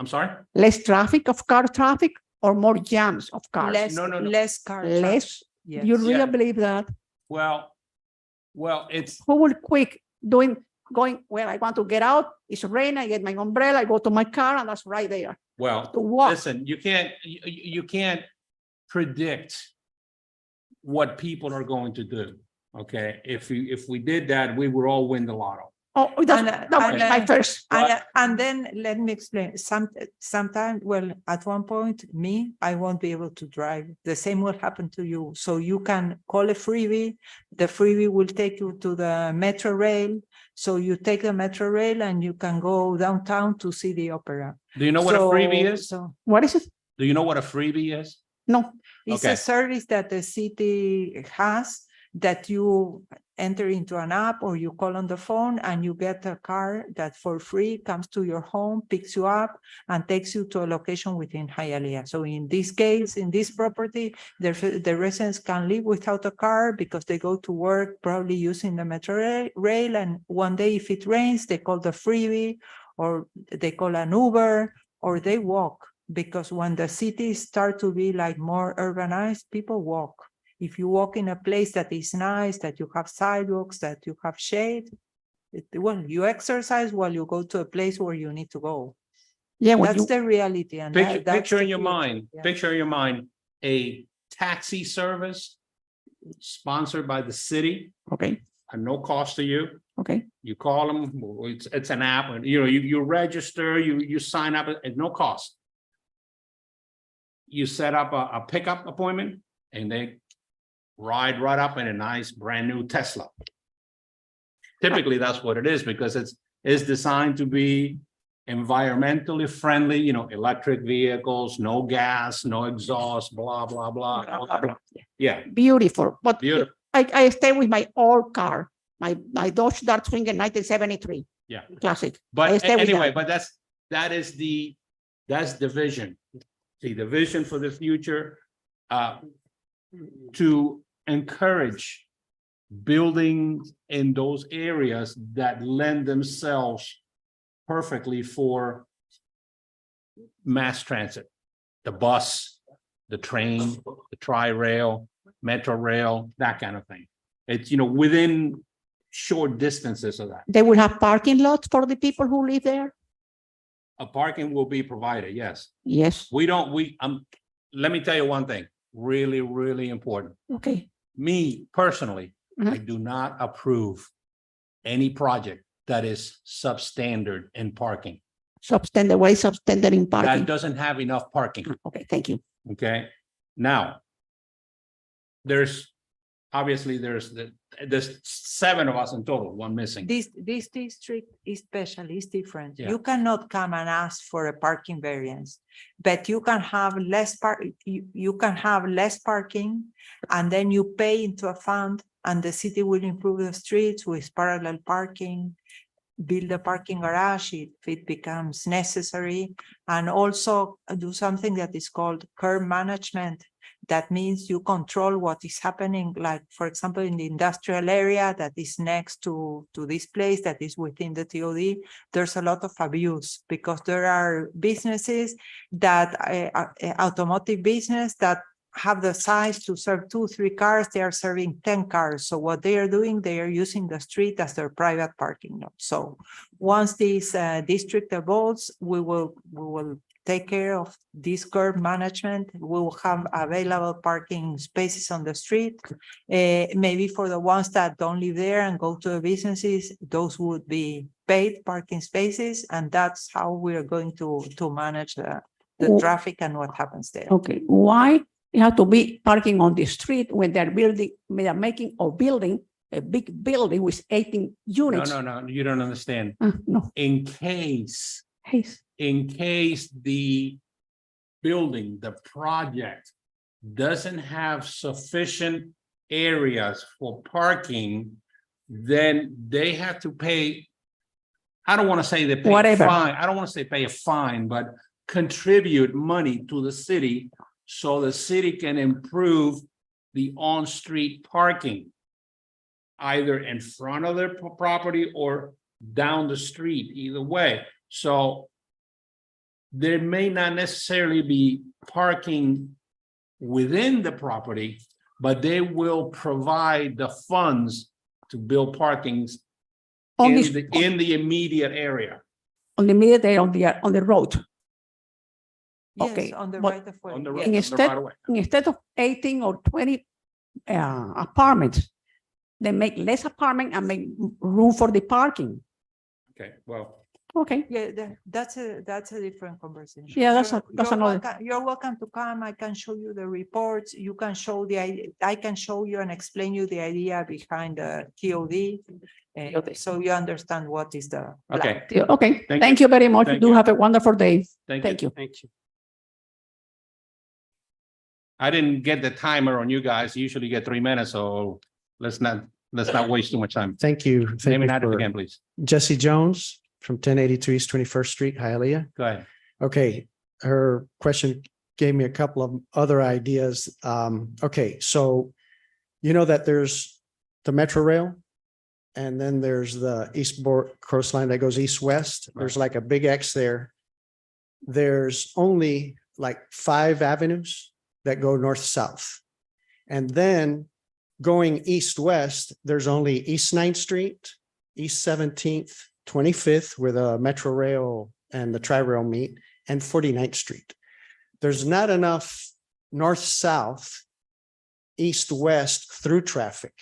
I'm sorry? less traffic of car traffic or more jams of cars. Less, No. less car. Less. Yes. You really Yeah. believe that? Well, it's, Who will quick going where I want to get out? It's rain, I get my umbrella, I go to my car and that's right there well, to walk. listen, you can't predict what people are going to do. Okay, if we did that, we would all win the lotto. Oh, And, that was my first. And then let me explain, sometimes, well, at one point, I won't be able to drive. The same will happen to you. So you can call a freebie. The freebie will take you to the Metro Rail. So you take the Metro Rail and you can go downtown to see the opera. Do you know what a freebie is? So What is it? Do you know what a freebie is? No, it's Okay. a service that the city has, that you enter into an app or you call on the phone and you get a car that for free comes to your home, picks you up and takes you to a location within Hialeah. So in this case, in this property, the residents can live without a car because they go to work probably using the Metro Rail. And one day if it rains, they call the freebie or they call an Uber or they walk. Because when the cities start to be like more urbanized, people walk. If you walk in a place that is nice, that you have sidewalks, that you have shade, you exercise while you go to a place where you need to go. yeah, when That's you, the reality. And Picture, that's picture the in your future. mind, Yeah. picture in your mind, a taxi service sponsored by the city okay, at no cost to you. okay, You call them, it's an app, and you register, you sign up at no cost. You set up a pickup appointment and they ride right up in a nice brand new Tesla. Typically, that's what it is because it's designed to be environmentally friendly, electric vehicles, no gas, no exhaust, blah, blah, blah. blah, blah, blah. Yeah, Beautiful, but beautiful. I stay with my old car, my Dodge Darkswinger 1973. Yeah. Classic. I But stay with anyway, that. but that's the vision. See, the vision for the future, to encourage building in those areas that lend themselves perfectly for mass transit, the bus, the train, the Tri-Rail, Metro Rail, that kind of thing. It's, within short distances of that. They will have parking lots for the people who live there? A parking will be provided, yes. Yes, Let me tell you one thing, really, really important. okay. Me personally, Mhm. I do not approve any project that is substandard in parking. Substandard in That parking. doesn't have enough parking, Okay, thank you. okay? Now, there's obviously there's 7 of us in total, one missing. This district is special, it's different. Yeah. You cannot come and ask for a parking variance, but you can have you can have less parking, and then you pay into a fund, and the city will improve the streets with parallel parking, build a parking garage if it becomes necessary, and also do something that is called curb management. That means you control what is happening, like, for example, in the industrial area that is next to this place that is within the TOD, there's a lot of abuse because there are businesses that, automotive business that have the size to serve 2-3 cars, they are serving 10 cars. So what they are doing, they are using the street as their private parking lot. So once this district evolves, we will take care of this curb management. We will have available parking spaces on the street. Maybe for the ones that don't live there and go to the businesses, those would be paid parking spaces. And that's how we are going to manage the Oh. traffic and what happens there. Okay, why you have to be parking on the street when they're building, they are making or building a big building with 18 No, units? no, you don't understand. No, In case the building, the project doesn't have sufficient areas for parking, then they have to pay. I don't want to say they pay a Whatever. fine. I don't want to say pay a fine, but contribute money to the city so the city can improve the on-street parking, either in front of their property or down the street, either way. So there may not necessarily be parking within the property, but they will provide the funds to build parkings on in the immediate area. on the immediate area, on the road. Yes, Okay, on the but right of way. On the yes. road, on the Instead- right of way. Instead of 18 or 20 apartments, they make less apartment and make room for the parking. Okay, well, Okay, Yeah, that's a different conversation. Yeah, that's You're another- You're welcome to come. I can show you the reports. You can show I can show you and explain you the idea behind the TOD. So you understand what is the. plan. okay, okay, Thank thank you very much. Thank Do you. have a wonderful day. thank Thank you. you. Thank you. I didn't get the timer on you guys. You usually get 3 minutes, so let's not waste too much time. Thank you. Thank Name and you address for again, please. Jesse Jones from 1082 East 21st Street, Hialeah. Go ahead. Okay, her question gave me a couple of other ideas. Okay, so you know that there's the Metro Rail and then there's the eastbound coastline that goes east-west. There's like a big X there. There's only like 5 avenues that go north-south. And then going east-west, there's only East 9th Street, East 17th, 25th, where the Metro Rail and the Tri-Rail meet, and 49th Street. There's not enough north-south, east-west through traffic.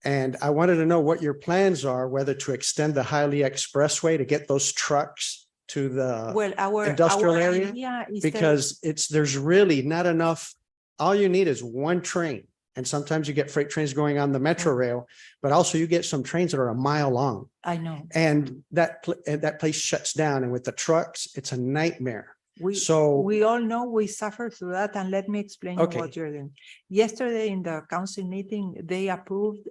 And I wanted to know what your plans are, whether to extend the Hialeah Expressway to get those trucks to the, Well, our. industrial our area, idea is that- because there's really not enough. All you need is one train. And sometimes you get freight trains going on the Metro Rail, but also you get some trains that are a mile long. I know. And that place shuts down. And with the trucks, it's a nightmare. So- We all know we suffer through that, and let me explain you Okay. what you're doing. Yesterday in the council meeting, they approved,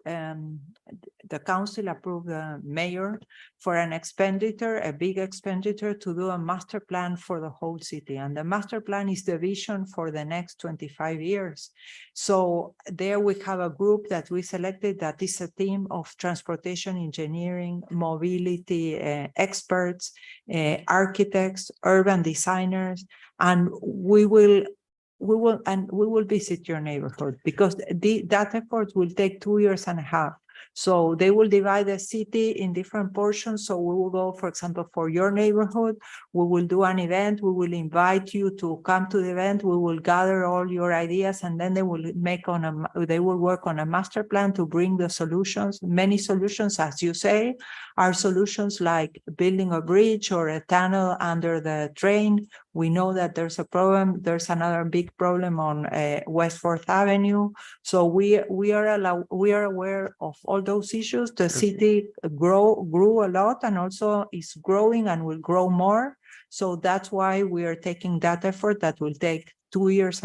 the council approved the mayor for an expenditure, a big expenditure to do a master plan for the whole city. And the master plan is the vision for the next 25 years. So there we have a group that we selected that is a team of transportation engineering, mobility experts, architects, urban designers, and we will visit your neighborhood because that effort will take 2.5 years. So they will divide the city in different portions. So we will go, for example, for your neighborhood, we will do an event. We will invite you to come to the event. We will gather all your ideas, and then they will work on a master plan to bring the solutions. Many solutions, as you say, are solutions like building a bridge or a tunnel under the train. We know that there's a problem. There's another big problem on West Fourth Avenue. So we are aware of all those issues. The city grew a lot and also is growing and will grow more. So that's why we are taking that effort that will take 2.5 years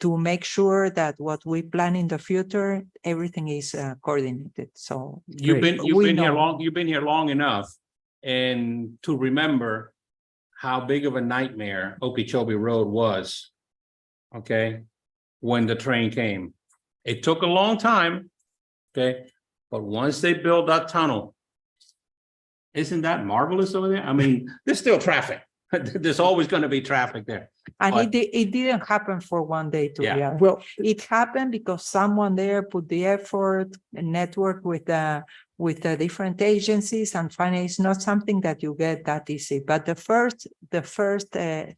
to make sure that what we plan in the future, everything is coordinated. So You've been we here know. long, you've been here long enough and to remember how big of a nightmare Okeechobee Road was. Okay, when the train came. It took a long time. Okay, but once they built that tunnel, isn't that marvelous over there? I mean, there's still traffic. There's always going to be traffic there. And But- it didn't happen for one day, to be Yeah. honest. Well, it happened because someone there put the effort and network with the different agencies, and finally it's not something that you get that easy. But the first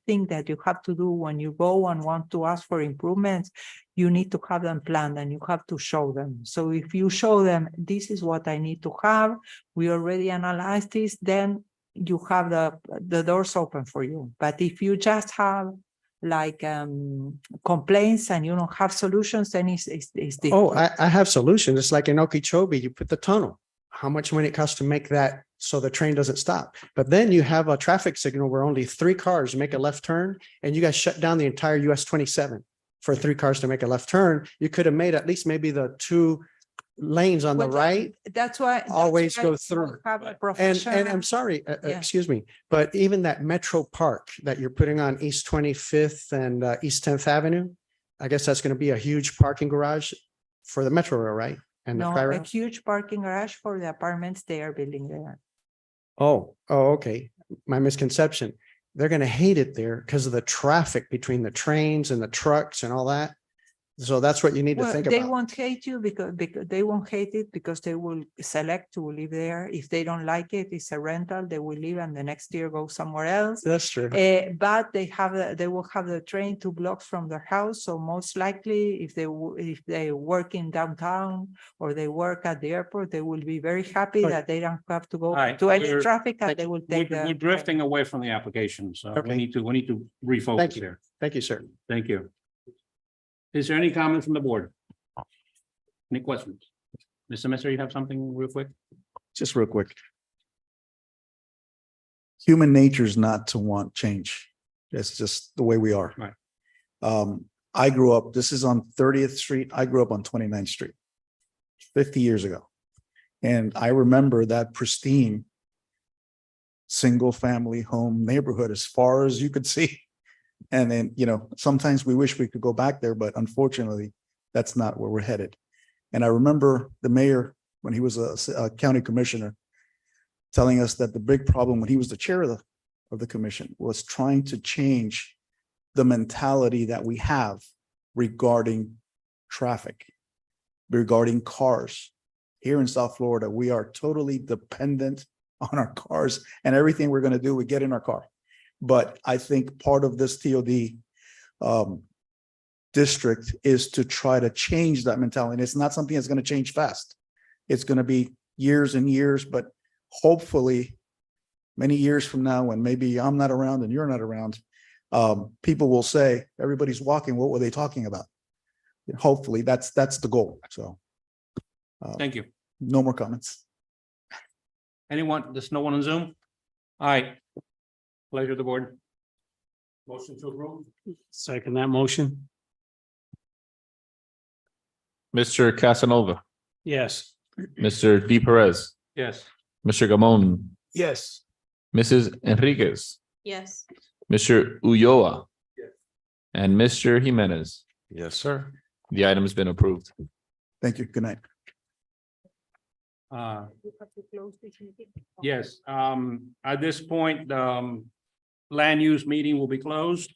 thing that you have to do when you go and want to ask for improvements, you need to have them planned and you have to show them. So if you show them, this is what I need to have, we already analyzed this, then you have the doors open for you. But if you just have like complaints and you don't have solutions, then it's difficult. Oh, I have solutions. It's like in Okeechobee, you put the tunnel. How much money it costs to make that so the train doesn't stop? But then you have a traffic signal where only 3 cars make a left turn, and you guys shut down the entire US 27 for 3 cars to make a left turn. You could have made at least maybe the 2 lanes on the Well, right. That's why. always why go we through. have a And professional- I'm sorry, Yeah. excuse me, but even that Metro Park that you're putting on East 25th and East 10th Avenue, I guess that's going to be a huge parking garage for the Metro Rail, right? And the No, a Tri-Rail? huge parking garage for the apartments they are building there. Oh, okay. My misconception. They're going to hate it there because of the traffic between the trains and the trucks and all that. So that's what you need to Well, think they about. won't hate you because they won't hate it because they will select to live there. If they don't like it, it's a rental, they will leave and the next year go somewhere else. That's true. But they will have the train 2 blocks from their house. So most likely if they work in downtown or they work at the airport, they will be very happy Right. that they don't have to go All right, to any we're- traffic and they will take We're drifting away from the application, so we Okay. need to refocus Thank you. here. Thank you, sir. Thank you. Is there any comments from the board? Any questions? Mr. Messer, you have something real quick? Just real quick. Human nature is not to want change. It's just the way we are. Right. I grew up, this is on 30th Street. I grew up on 29th Street 50 years ago. And I remember that pristine single-family home neighborhood as far as you could see. And then, sometimes we wish we could go back there, but unfortunately, that's not where we're headed. And I remember the mayor, when he was a county commissioner, telling us that the big problem when he was the chair of the commission was trying to change the mentality that we have regarding traffic, regarding cars. Here in South Florida, we are totally dependent on our cars, and everything we're going to do, we get in our car. But I think part of this TOD district is to try to change that mentality. And it's not something that's going to change fast. It's going to be years and years, but hopefully many years from now, when maybe I'm not around and you're not around, people will say, everybody's walking. What were they talking about? Hopefully that's the goal. So Thank you. no more comments. Anyone? There's no one on Zoom? All right. Pleasure of the board. Motion to approve? Second that motion. Mr. Casanova, Yes. Mr. D. Perez, Yes. Mr. Gamon, Yes. Mrs. Enriquez, Yes. Mr. Ulloa, and Mr. Jimenez. Yes, sir. The item has been approved. Thank you. Good night. Yes, at this point, land use meeting will be closed.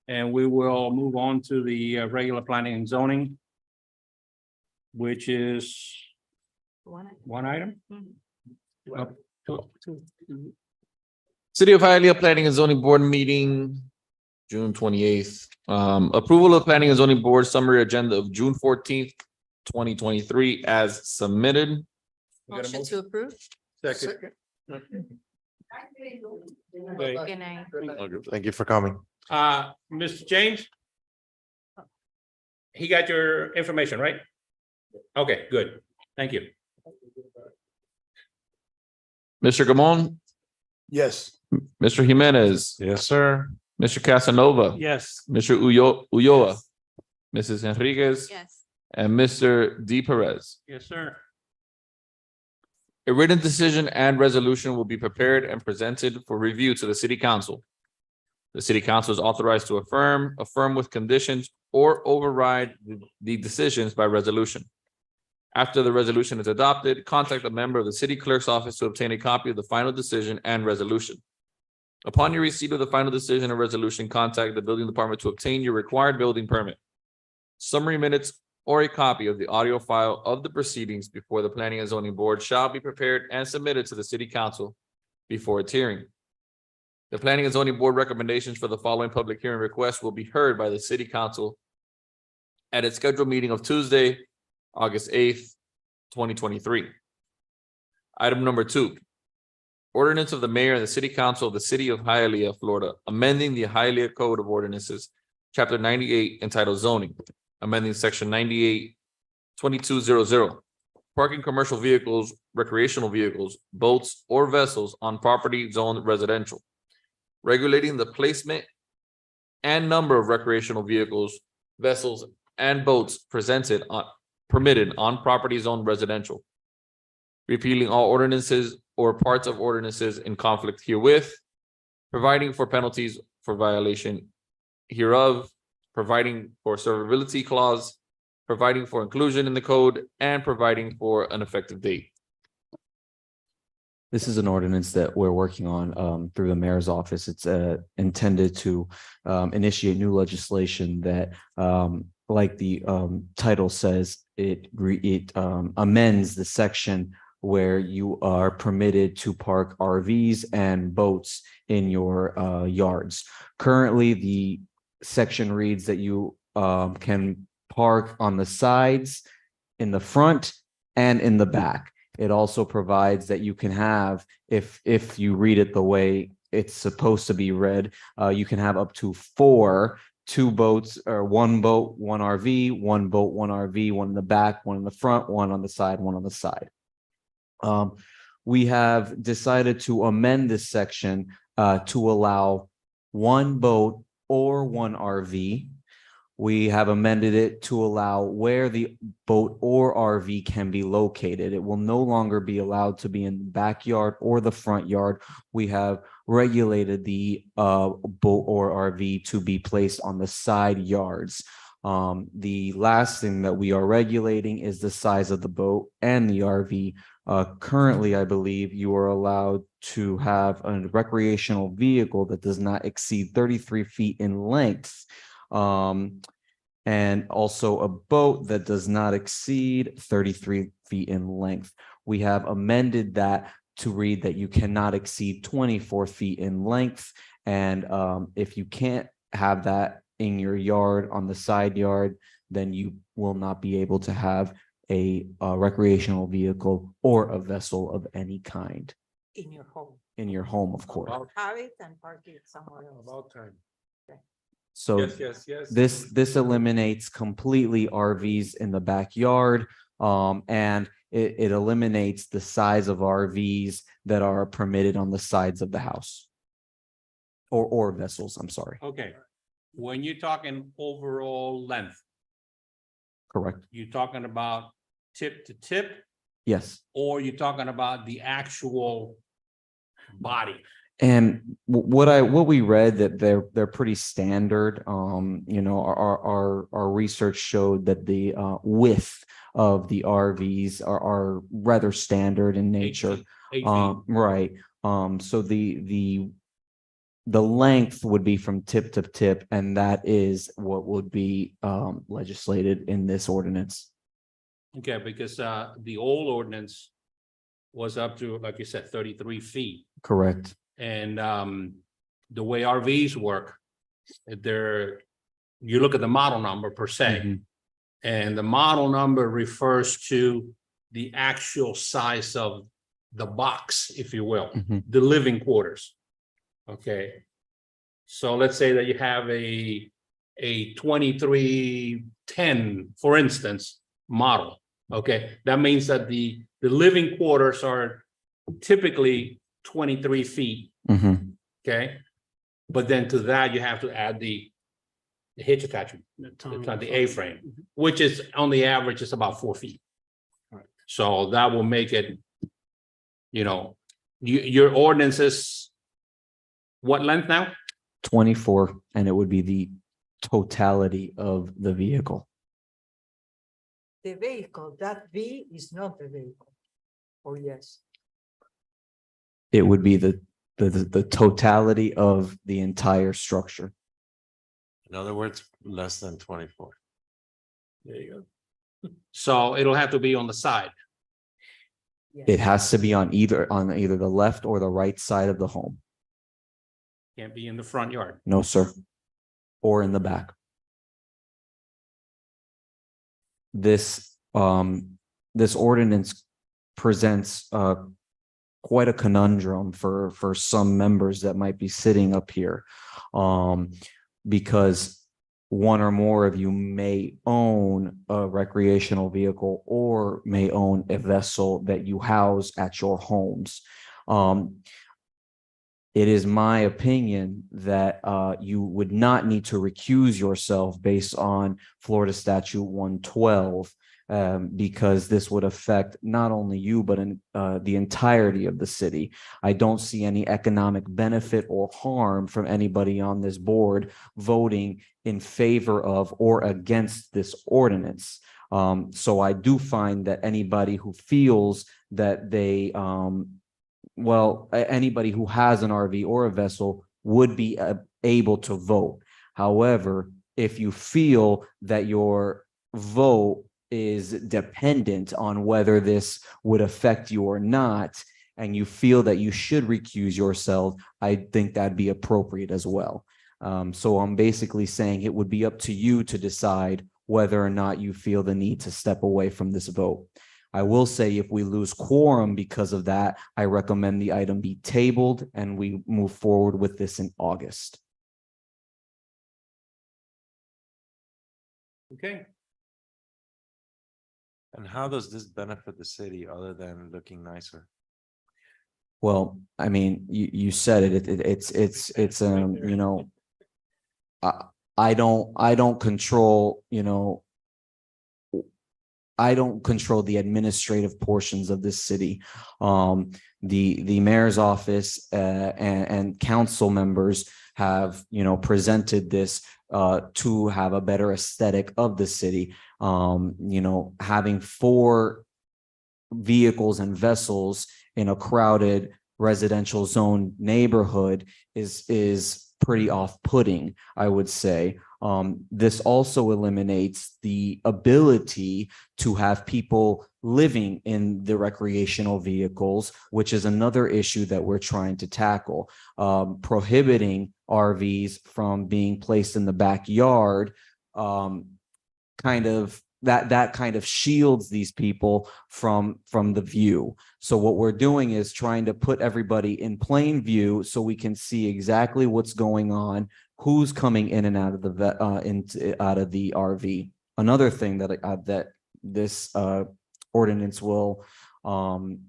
And we will move on to the regular planning and zoning. which is One. one item. Mhm. Up to- City of Hialeah Planning and Zoning Board meeting, June 28th. Approval of Planning and Zoning Board summary agenda of June 14th, 2023 as submitted. We got a Motion to approve. Second. Good night. Thank you for coming. Mr. James? He got your information, right? Okay, good. Thank you. Mr. Gamon, Yes. Mr. Jimenez, Yes, sir. Mr. Casanova, Yes. Mr. Ulloa, Mrs. Enriquez, Yes. and Mr. D. Perez. Yes, sir. A written decision and resolution will be prepared and presented for review to the city council. The city council is authorized to affirm with conditions, or override the decisions by resolution. After the resolution is adopted, contact a member of the city clerk's office to obtain a copy of the final decision and resolution. Upon your receipt of the final decision and resolution, contact the building department to obtain your required building permit. Summary minutes or a copy of the audio file of the proceedings before the Planning and Zoning Board shall be prepared and submitted to the city council before its hearing. The Planning and Zoning Board recommendations for the following public hearing requests will be heard by the city council at its scheduled meeting of Tuesday, August 8th, 2023. Item number 2. Ordinance of the mayor and the city council of the city of Hialeah, Florida, amending the Hialeah Code of Ordinances, chapter 98, entitled zoning, amending section 98-2200, parking commercial vehicles, recreational vehicles, boats, or vessels on property zoned residential, regulating the placement and number of recreational vehicles, vessels, and boats permitted on property zoned residential, repealing all ordinances or parts of ordinances in conflict herewith, providing for penalties for violation hereof, providing for severability clause, providing for inclusion in the code, and providing for an effective date. This is an ordinance that we're working on through the mayor's office. It's intended to initiate new legislation that, like the title says, it amends the section where you are permitted to park RVs and boats in your yards. Currently, the section reads that you can park on the sides, in the front, and in the back. It also provides that you can have, if you read it the way it's supposed to be read, you can have up to 2 boats, or 1 boat, 1 RV, 1 boat, 1 RV, 1 in the back, 1 in the front, 1 on the side, 1 on the side. We have decided to amend this section to allow 1 boat or 1 RV. We have amended it to allow where the boat or RV can be located. It will no longer be allowed to be in the backyard or the front yard. We have regulated the boat or RV to be placed on the side yards. The last thing that we are regulating is the size of the boat and the RV. Currently, I believe you are allowed to have a recreational vehicle that does not exceed 33 feet in length. And also a boat that does not exceed 33 feet in length. We have amended that to read that you cannot exceed 24 feet in length. And if you can't have that in your yard, on the side yard, then you will not be able to have a recreational vehicle or a vessel of any kind In your home. in your home, of course. Have it and park it somewhere else. About time. So this eliminates completely RVs in the backyard, and it eliminates the size of RVs that are permitted on the sides of the house. Or vessels, I'm sorry. Okay, when you're talking overall length, Correct. you're talking about tip to tip, Yes. or you're talking about the actual body? And what we read, that they're pretty standard. You know, our research showed that the width of the RVs are rather standard in nature. 8 feet. Right. So the length would be from tip to tip, and that is what would be legislated in this ordinance. Okay, because the old ordinance was up to, like you said, 33 feet. Correct. And the way RVs work, you look at the model number per se. Mhm. And the model number refers to the actual size of the box, if you will, Mhm. the living quarters. Okay. So let's say that you have a 2310, for instance, model. Okay, that means that the living quarters are typically 23 feet. Mhm. Okay. But then to that, you have to add the hitch attachment. It's not the A-frame, which is on the average is about 4 feet. Right. So that will make it, your ordinance is what length now? 24, and it would be the totality of the vehicle. The vehicle, that V is not the vehicle. Oh, yes. It would be the totality of the entire structure. In other words, less than 24. There you go. So it'll have to be on the side. It has to be on either the left or the right side of the home. Can't be in the front yard. No, sir. Or in the back. This ordinance presents quite a conundrum for some members that might be sitting up here. Because one or more of you may own a recreational vehicle or may own a vessel that you house at your homes. It is my opinion that you would not need to recuse yourself based on Florida Statute 112, because this would affect not only you, but the entirety of the city. I don't see any economic benefit or harm from anybody on this board voting in favor of or against this ordinance. So I do find that anybody who feels that anybody who has an RV or a vessel would be able to vote. However, if you feel that your vote is dependent on whether this would affect you or not, and you feel that you should recuse yourself, I think that'd be appropriate as well. So I'm basically saying it would be up to you to decide whether or not you feel the need to step away from this vote. I will say if we lose quorum because of that, I recommend the item be tabled and we move forward with this in August. Okay. And how does this benefit the city other than looking nicer? Well, I mean, you said it, it's I don't control, I don't control the administrative portions of this city. The mayor's office and council members have, presented this to have a better aesthetic of the city. Having 4 vehicles and vessels in a crowded residential zone neighborhood is pretty off-putting, I would say. This also eliminates the ability to have people living in the recreational vehicles, which is another issue that we're trying to tackle. Prohibiting RVs from being placed in the backyard that kind of shields these people from the view. So what we're doing is trying to put everybody in plain view so we can see exactly what's going on, who's coming in and out of the RV. Another thing that this ordinance will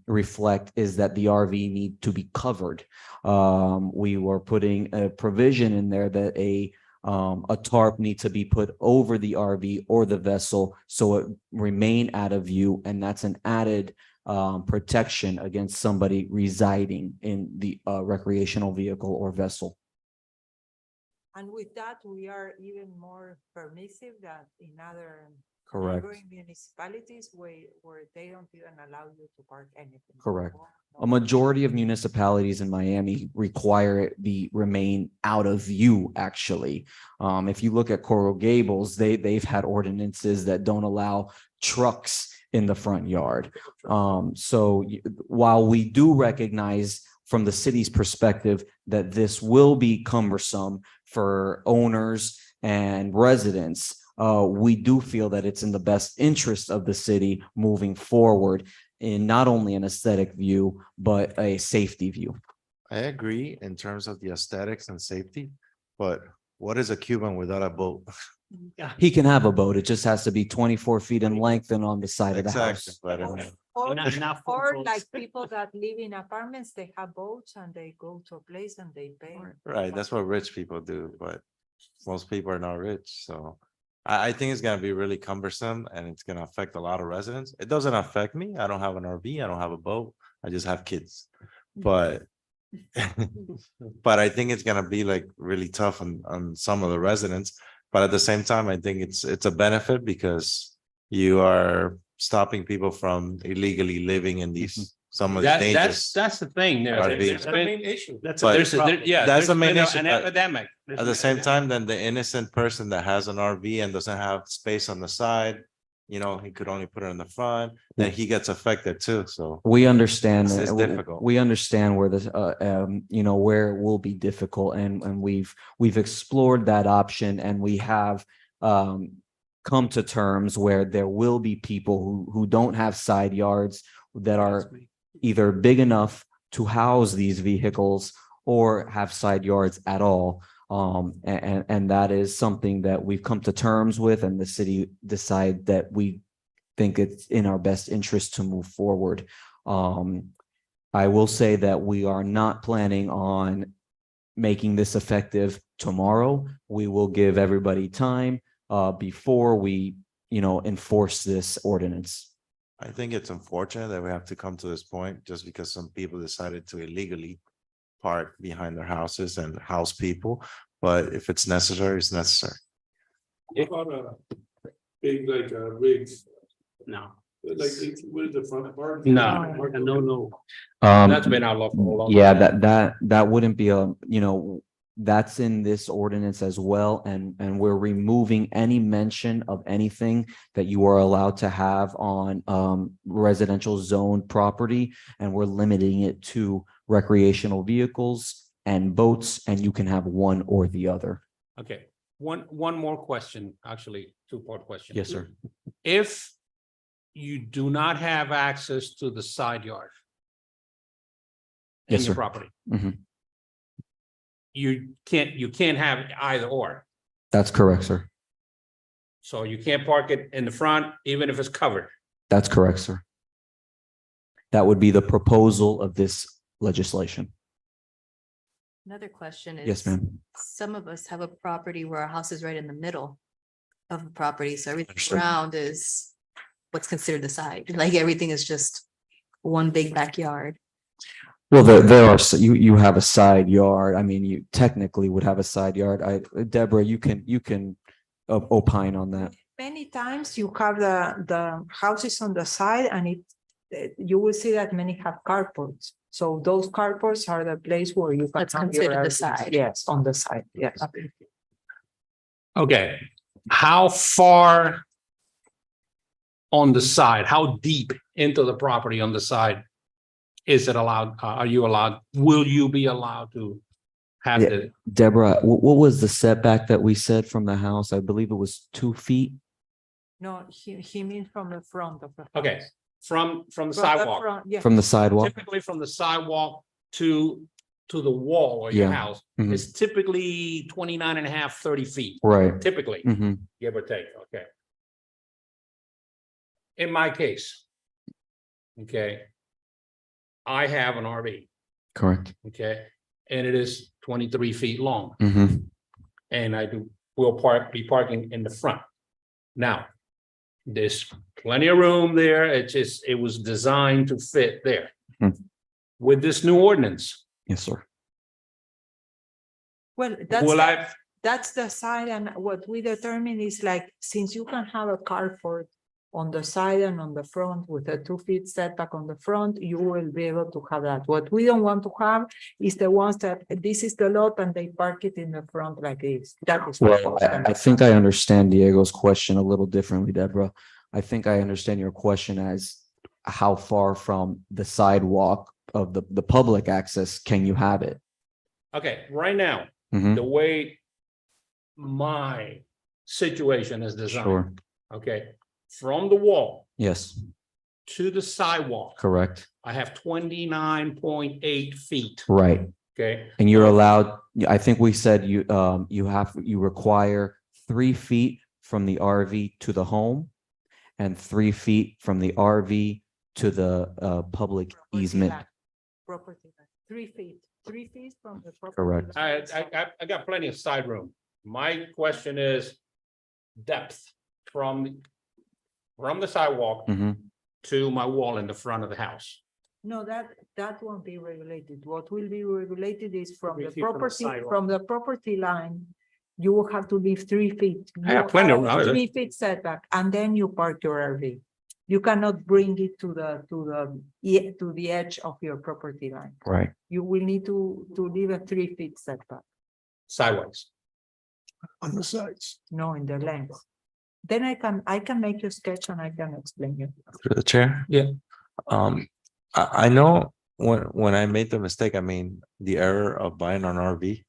reflect is that the RV need to be covered. We were putting a provision in there that a tarp needs to be put over the RV or the vessel so it remain out of view, and that's an added protection against somebody residing in the recreational vehicle or vessel. And with that, we are even more permissive than in other Correct. Neighboring municipalities where they don't even allow you to park anything. Correct. No. A majority of municipalities in Miami require it be remain out of view, actually. If you look at Coral Gables, they've had ordinances that don't allow trucks in the front yard. While we do recognize from the city's perspective that this will be cumbersome for owners and residents, we do feel that it's in the best interest of the city moving forward in not only an aesthetic view, but a safety view. I agree in terms of the aesthetics and safety, but what is a Cuban without a boat? He can have a boat. It just has to be 24 feet in length and on the side of the Exactly, house. but I mean, Or, Not for or boats. like people that live in apartments, they have boats and they go to a place and they pay. right, that's what rich people do, but most people are not rich, so. I think it's gonna be really cumbersome and it's gonna affect a lot of residents. It doesn't affect me. I don't have an RV, I don't have a boat, I just have kids. But but I think it's gonna be like really tough on some of the residents. But at the same time, I think it's a benefit because you are stopping people from illegally living in these, some of the dangerous. That's the thing. RVs. There's been issue. That's But- a There's, big problem. yeah, That's the there's main been issue, an but- epidemic. At the same time, then the innocent person that has an RV and doesn't have space on the side, you know, he could only put it in the front, then he gets affected too, so. We understand It's that difficult. we understand where this, where it will be difficult and we've explored that option and we have come to terms where there will be people who don't have side yards that are either big enough to house these vehicles or have side yards at all. And that is something that we've come to terms with and the city decide that we think it's in our best interest to move forward. I will say that we are not planning on making this effective tomorrow. We will give everybody time before we, enforce this ordinance. I think it's unfortunate that we have to come to this point just because some people decided to illegally park behind their houses and house people. But if it's necessary, it's necessary. Big like rigs, No, like with the front part. no. That's been outlawed for a long Yeah, time. that wouldn't be that's in this ordinance as well. And we're removing any mention of anything that you are allowed to have on residential zone property. And we're limiting it to recreational vehicles and boats, and you can have one or the other. Okay, one more question, actually, two-part question. Yes, sir. If you do not have access to the side yard in Yes, your sir. property, Mhm. you can't have either or. That's correct, sir. So you can't park it in the front, even if it's covered. That's correct, sir. That would be the proposal of this legislation. Another question is. Yes, ma'am. Some of us have a property where our house is right in the middle of the property, so everything Understood. around is what's considered the side, like everything is just one big backyard. Well, there are, you have a side yard. I mean, you technically would have a side yard. Deborah, you can opine on that. Many times you have the houses on the side and you will see that many have carports. So those carports are the place where you can. That's have your considered the RVs. side. Yes, on the side, yes. Okay, how far on the side, how deep into the property on the side is it allowed? Are you allowed? Will you be allowed to have Yeah. the? Deborah, what was the setback that we said from the house? I believe it was 2 feet. No, he means from the front of the. Okay, house. from the From the sidewalk, front, yeah. From the sidewalk? typically from the sidewalk to the wall of your Yeah. house Mhm. is typically 29 and a half, 30 feet, Right. typically, Hmm. give or take, okay. In my case, okay, I have an RV, Correct. okay, and it is 23 feet long, Hmm. and will be parking in the front. Now, there's plenty of room there, it was designed to fit there. Hmm. With this new ordinance, Yes, sir. Well, that's. will I That's the side, and what we determine is like, since you can have a carport on the side and on the front with a 2 feet setback on the front, you will be able to have that. What we don't want to have is the ones that this is the lot and they park it in the front like this. That is. what Well, was I gonna think happen. I understand Diego's question a little differently, Deborah. I think I understand your question as how far from the sidewalk of the public access can you have it? Okay, right now, Mhm, the way my situation is designed, Sure, okay, from the wall yes, to the sidewalk, correct, I have 29.8 feet, right. okay? And you're allowed, I think we said you require 3 feet from the RV to the home and 3 feet from the RV to the public Property easement. line. Property line, 3 feet from the. property Correct. line. I got plenty of side room. My question is depth from the sidewalk Mhm, to my wall in the front of the house. No, that won't be regulated. What will be regulated is from 3 the feet from the property, sidewalk. from the property line. You will have to leave 3 feet. I have You plenty of have a room. 3 feet setback, and then you park your RV. You cannot bring it to the edge of your property line. right. You will need to leave a 3 feet setback, Sideways. On the sides. no, in the length. Then I can make you sketch and I can explain you. Through the chair? Yeah. I know when I made the mistake, I mean, the error of buying an RV.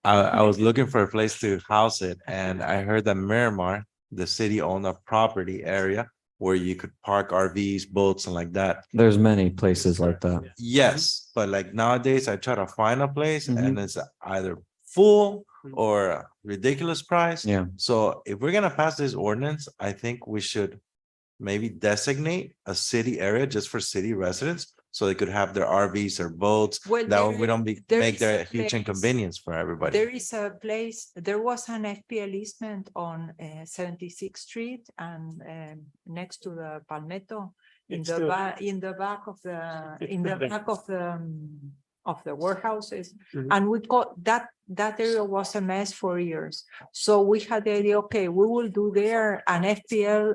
I was looking for a place to house it and I heard that Miramar, the city owned a property area where you could park RVs, boats and like that. There's many places like that. Yes, but like nowadays I try to find a place Mhm. and it's either full or a ridiculous price. Yeah. So if we're gonna pass this ordinance, I think we should maybe designate a city area just for city residents. So they could have their RVs or boats. Well, That way we don't there make is there a a huge place- inconvenience for everybody. There is a place, there was an FPL easement on 76th Street and next to the Palmetto. In It's the still- back, in the back of the, It's in the still there. back of the warehouses. Mhm. And we got that area was a mess for years. So we had the idea, okay, we will do there an FPL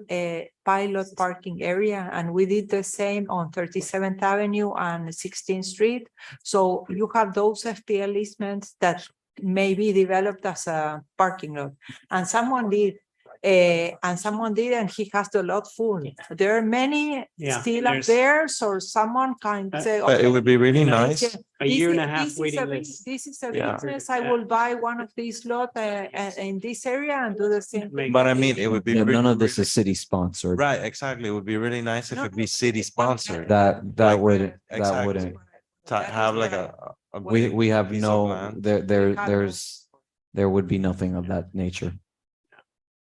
pilot parking area. And we did the same on 37th Avenue and 16th Street. So you have those FPL easements that may be developed as a parking lot. And someone did, and he has the lot full. There are many Yeah, still up there's- there, so someone can say. But it okay, would be really You know, nice. A year and a this half is waiting bus- list. This is a Yeah. business, I will buy one of these lot in this area and do the same. Make- But I mean, it would be. Yeah, none really- of this is city sponsored. Right, exactly. It would be really nice if No, it'd be no, city sponsored. That Like- wouldn't, that Exactly. wouldn't. Have like a. We have piece of no, land. there would be nothing of that nature.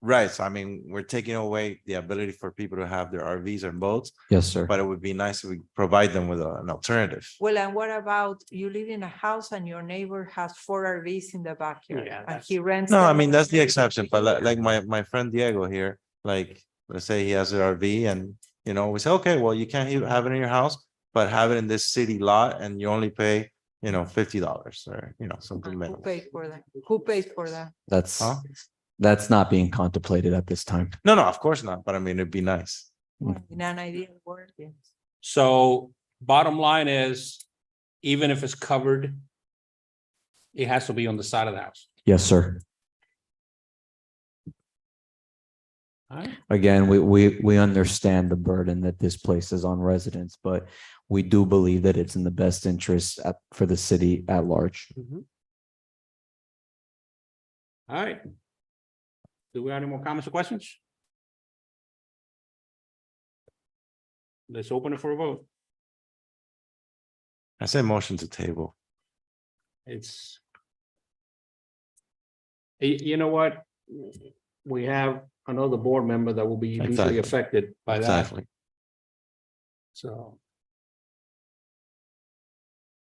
Right, so I mean, we're taking away the ability for people to have their RVs or boats, Yes, sir. but it would be nice if we provide them with an alternative. Well, and what about you live in a house and your neighbor has 4 RVs in the backyard Yeah, and that's- he rents? No, I them mean, for that's the free? exception, but like my friend Diego here, like, let's say he has an RV and, you know, we say, okay, well, you can't have it in your house, but have it in this city lot and you only pay, $50 or, something Who minimal. pays for that? Who pays for that? Huh? That's not being contemplated at this time. No, of course not, but I mean, it'd be nice. In an ideal world, yes. So bottom line is, even if it's covered, it has to be on the side of the house. Yes, sir. All right. Again, we understand the burden that this places on residents, but we do believe that it's in the best interest for the city at large. All right. Do we have any more comments or questions? Let's open it for a vote. I say motion to table. It's. You know what? We have another board member that will be Exactly. easily affected by that, Exactly. so.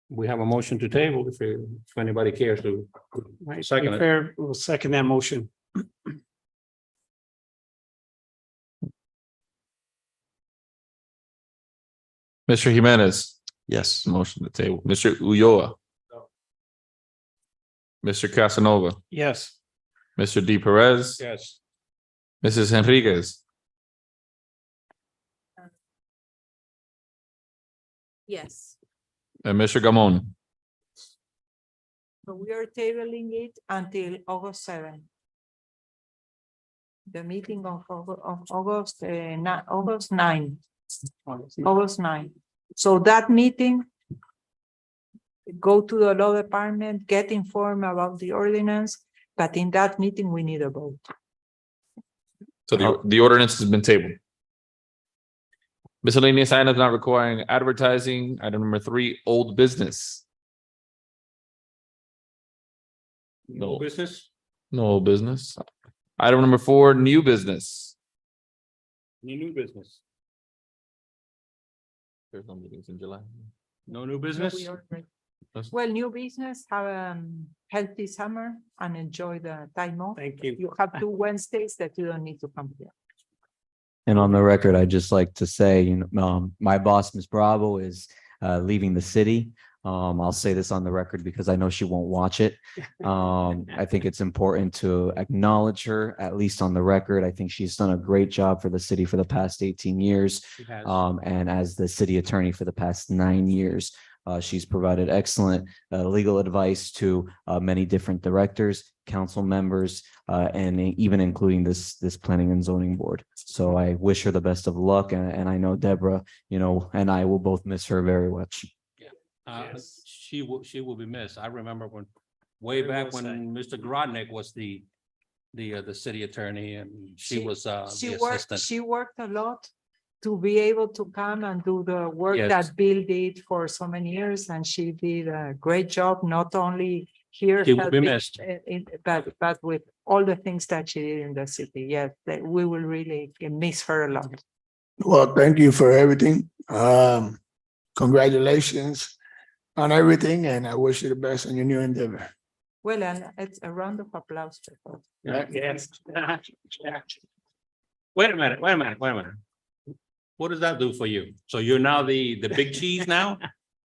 We have a motion to table if anybody cares to. Right, Second be it. fair, we'll second that motion. Mr. Jimenez, Yes. motion to table. Mr. Ulloa. Mr. Casanova, Yes. Mr. D Perez, Yes. Mrs. Enriquez, Yes. and Mr. Gamon. So we are tabling it until August 7th. The meeting of August, August 9. August 9. So that meeting, go to the law department, get informed about the ordinance, but in that meeting, we need a vote. So the ordinance has been tabled. Miscellaneous items not requiring advertising. Item number 3, old business. No business, No old business. Item number 4, new business. any new business, There's no meetings in July. no new business. Well, new business, have a healthy summer and enjoy the time off. Thank you. You have 2 Wednesdays that you don't need to come here. And on the record, I'd just like to say, my boss, Ms. Bravo, is leaving the city. I'll say this on the record because I know she won't watch it. I think it's important to acknowledge her, at least on the record. I think she's done a great job for the city for the past 18 years. It has. And as the city attorney for the past 9 years, she's provided excellent legal advice to many different directors, council members, and even including this planning and zoning board. So I wish her the best of luck, and I know Deborah, and I will both miss her very much. She will be missed. I remember when, way Very back well when Mr. Grodnick was the city attorney and she was the assistant. She worked a lot to be able to come and do the work Yes. that Bill did for so many years, and she did a great job, not only here. She will be helping, missed. But with all the things that she did in the city, yes, that we will really miss her a lot. Well, thank you for everything. Congratulations on everything, and I wish you the best on your new endeavor. Well, and it's a round of applause. for her. Yes. Wait a minute. What does that do for you? So you're now the big cheese now?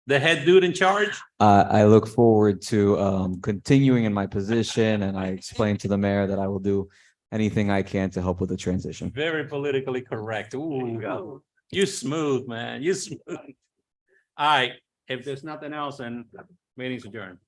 The head dude in charge? I look forward to continuing in my position, and I explained to the mayor that I will do anything I can to help with the transition. Very politically correct. Ooh, you smooth, man. You smooth. All right, if there's nothing else, then meeting's adjourned.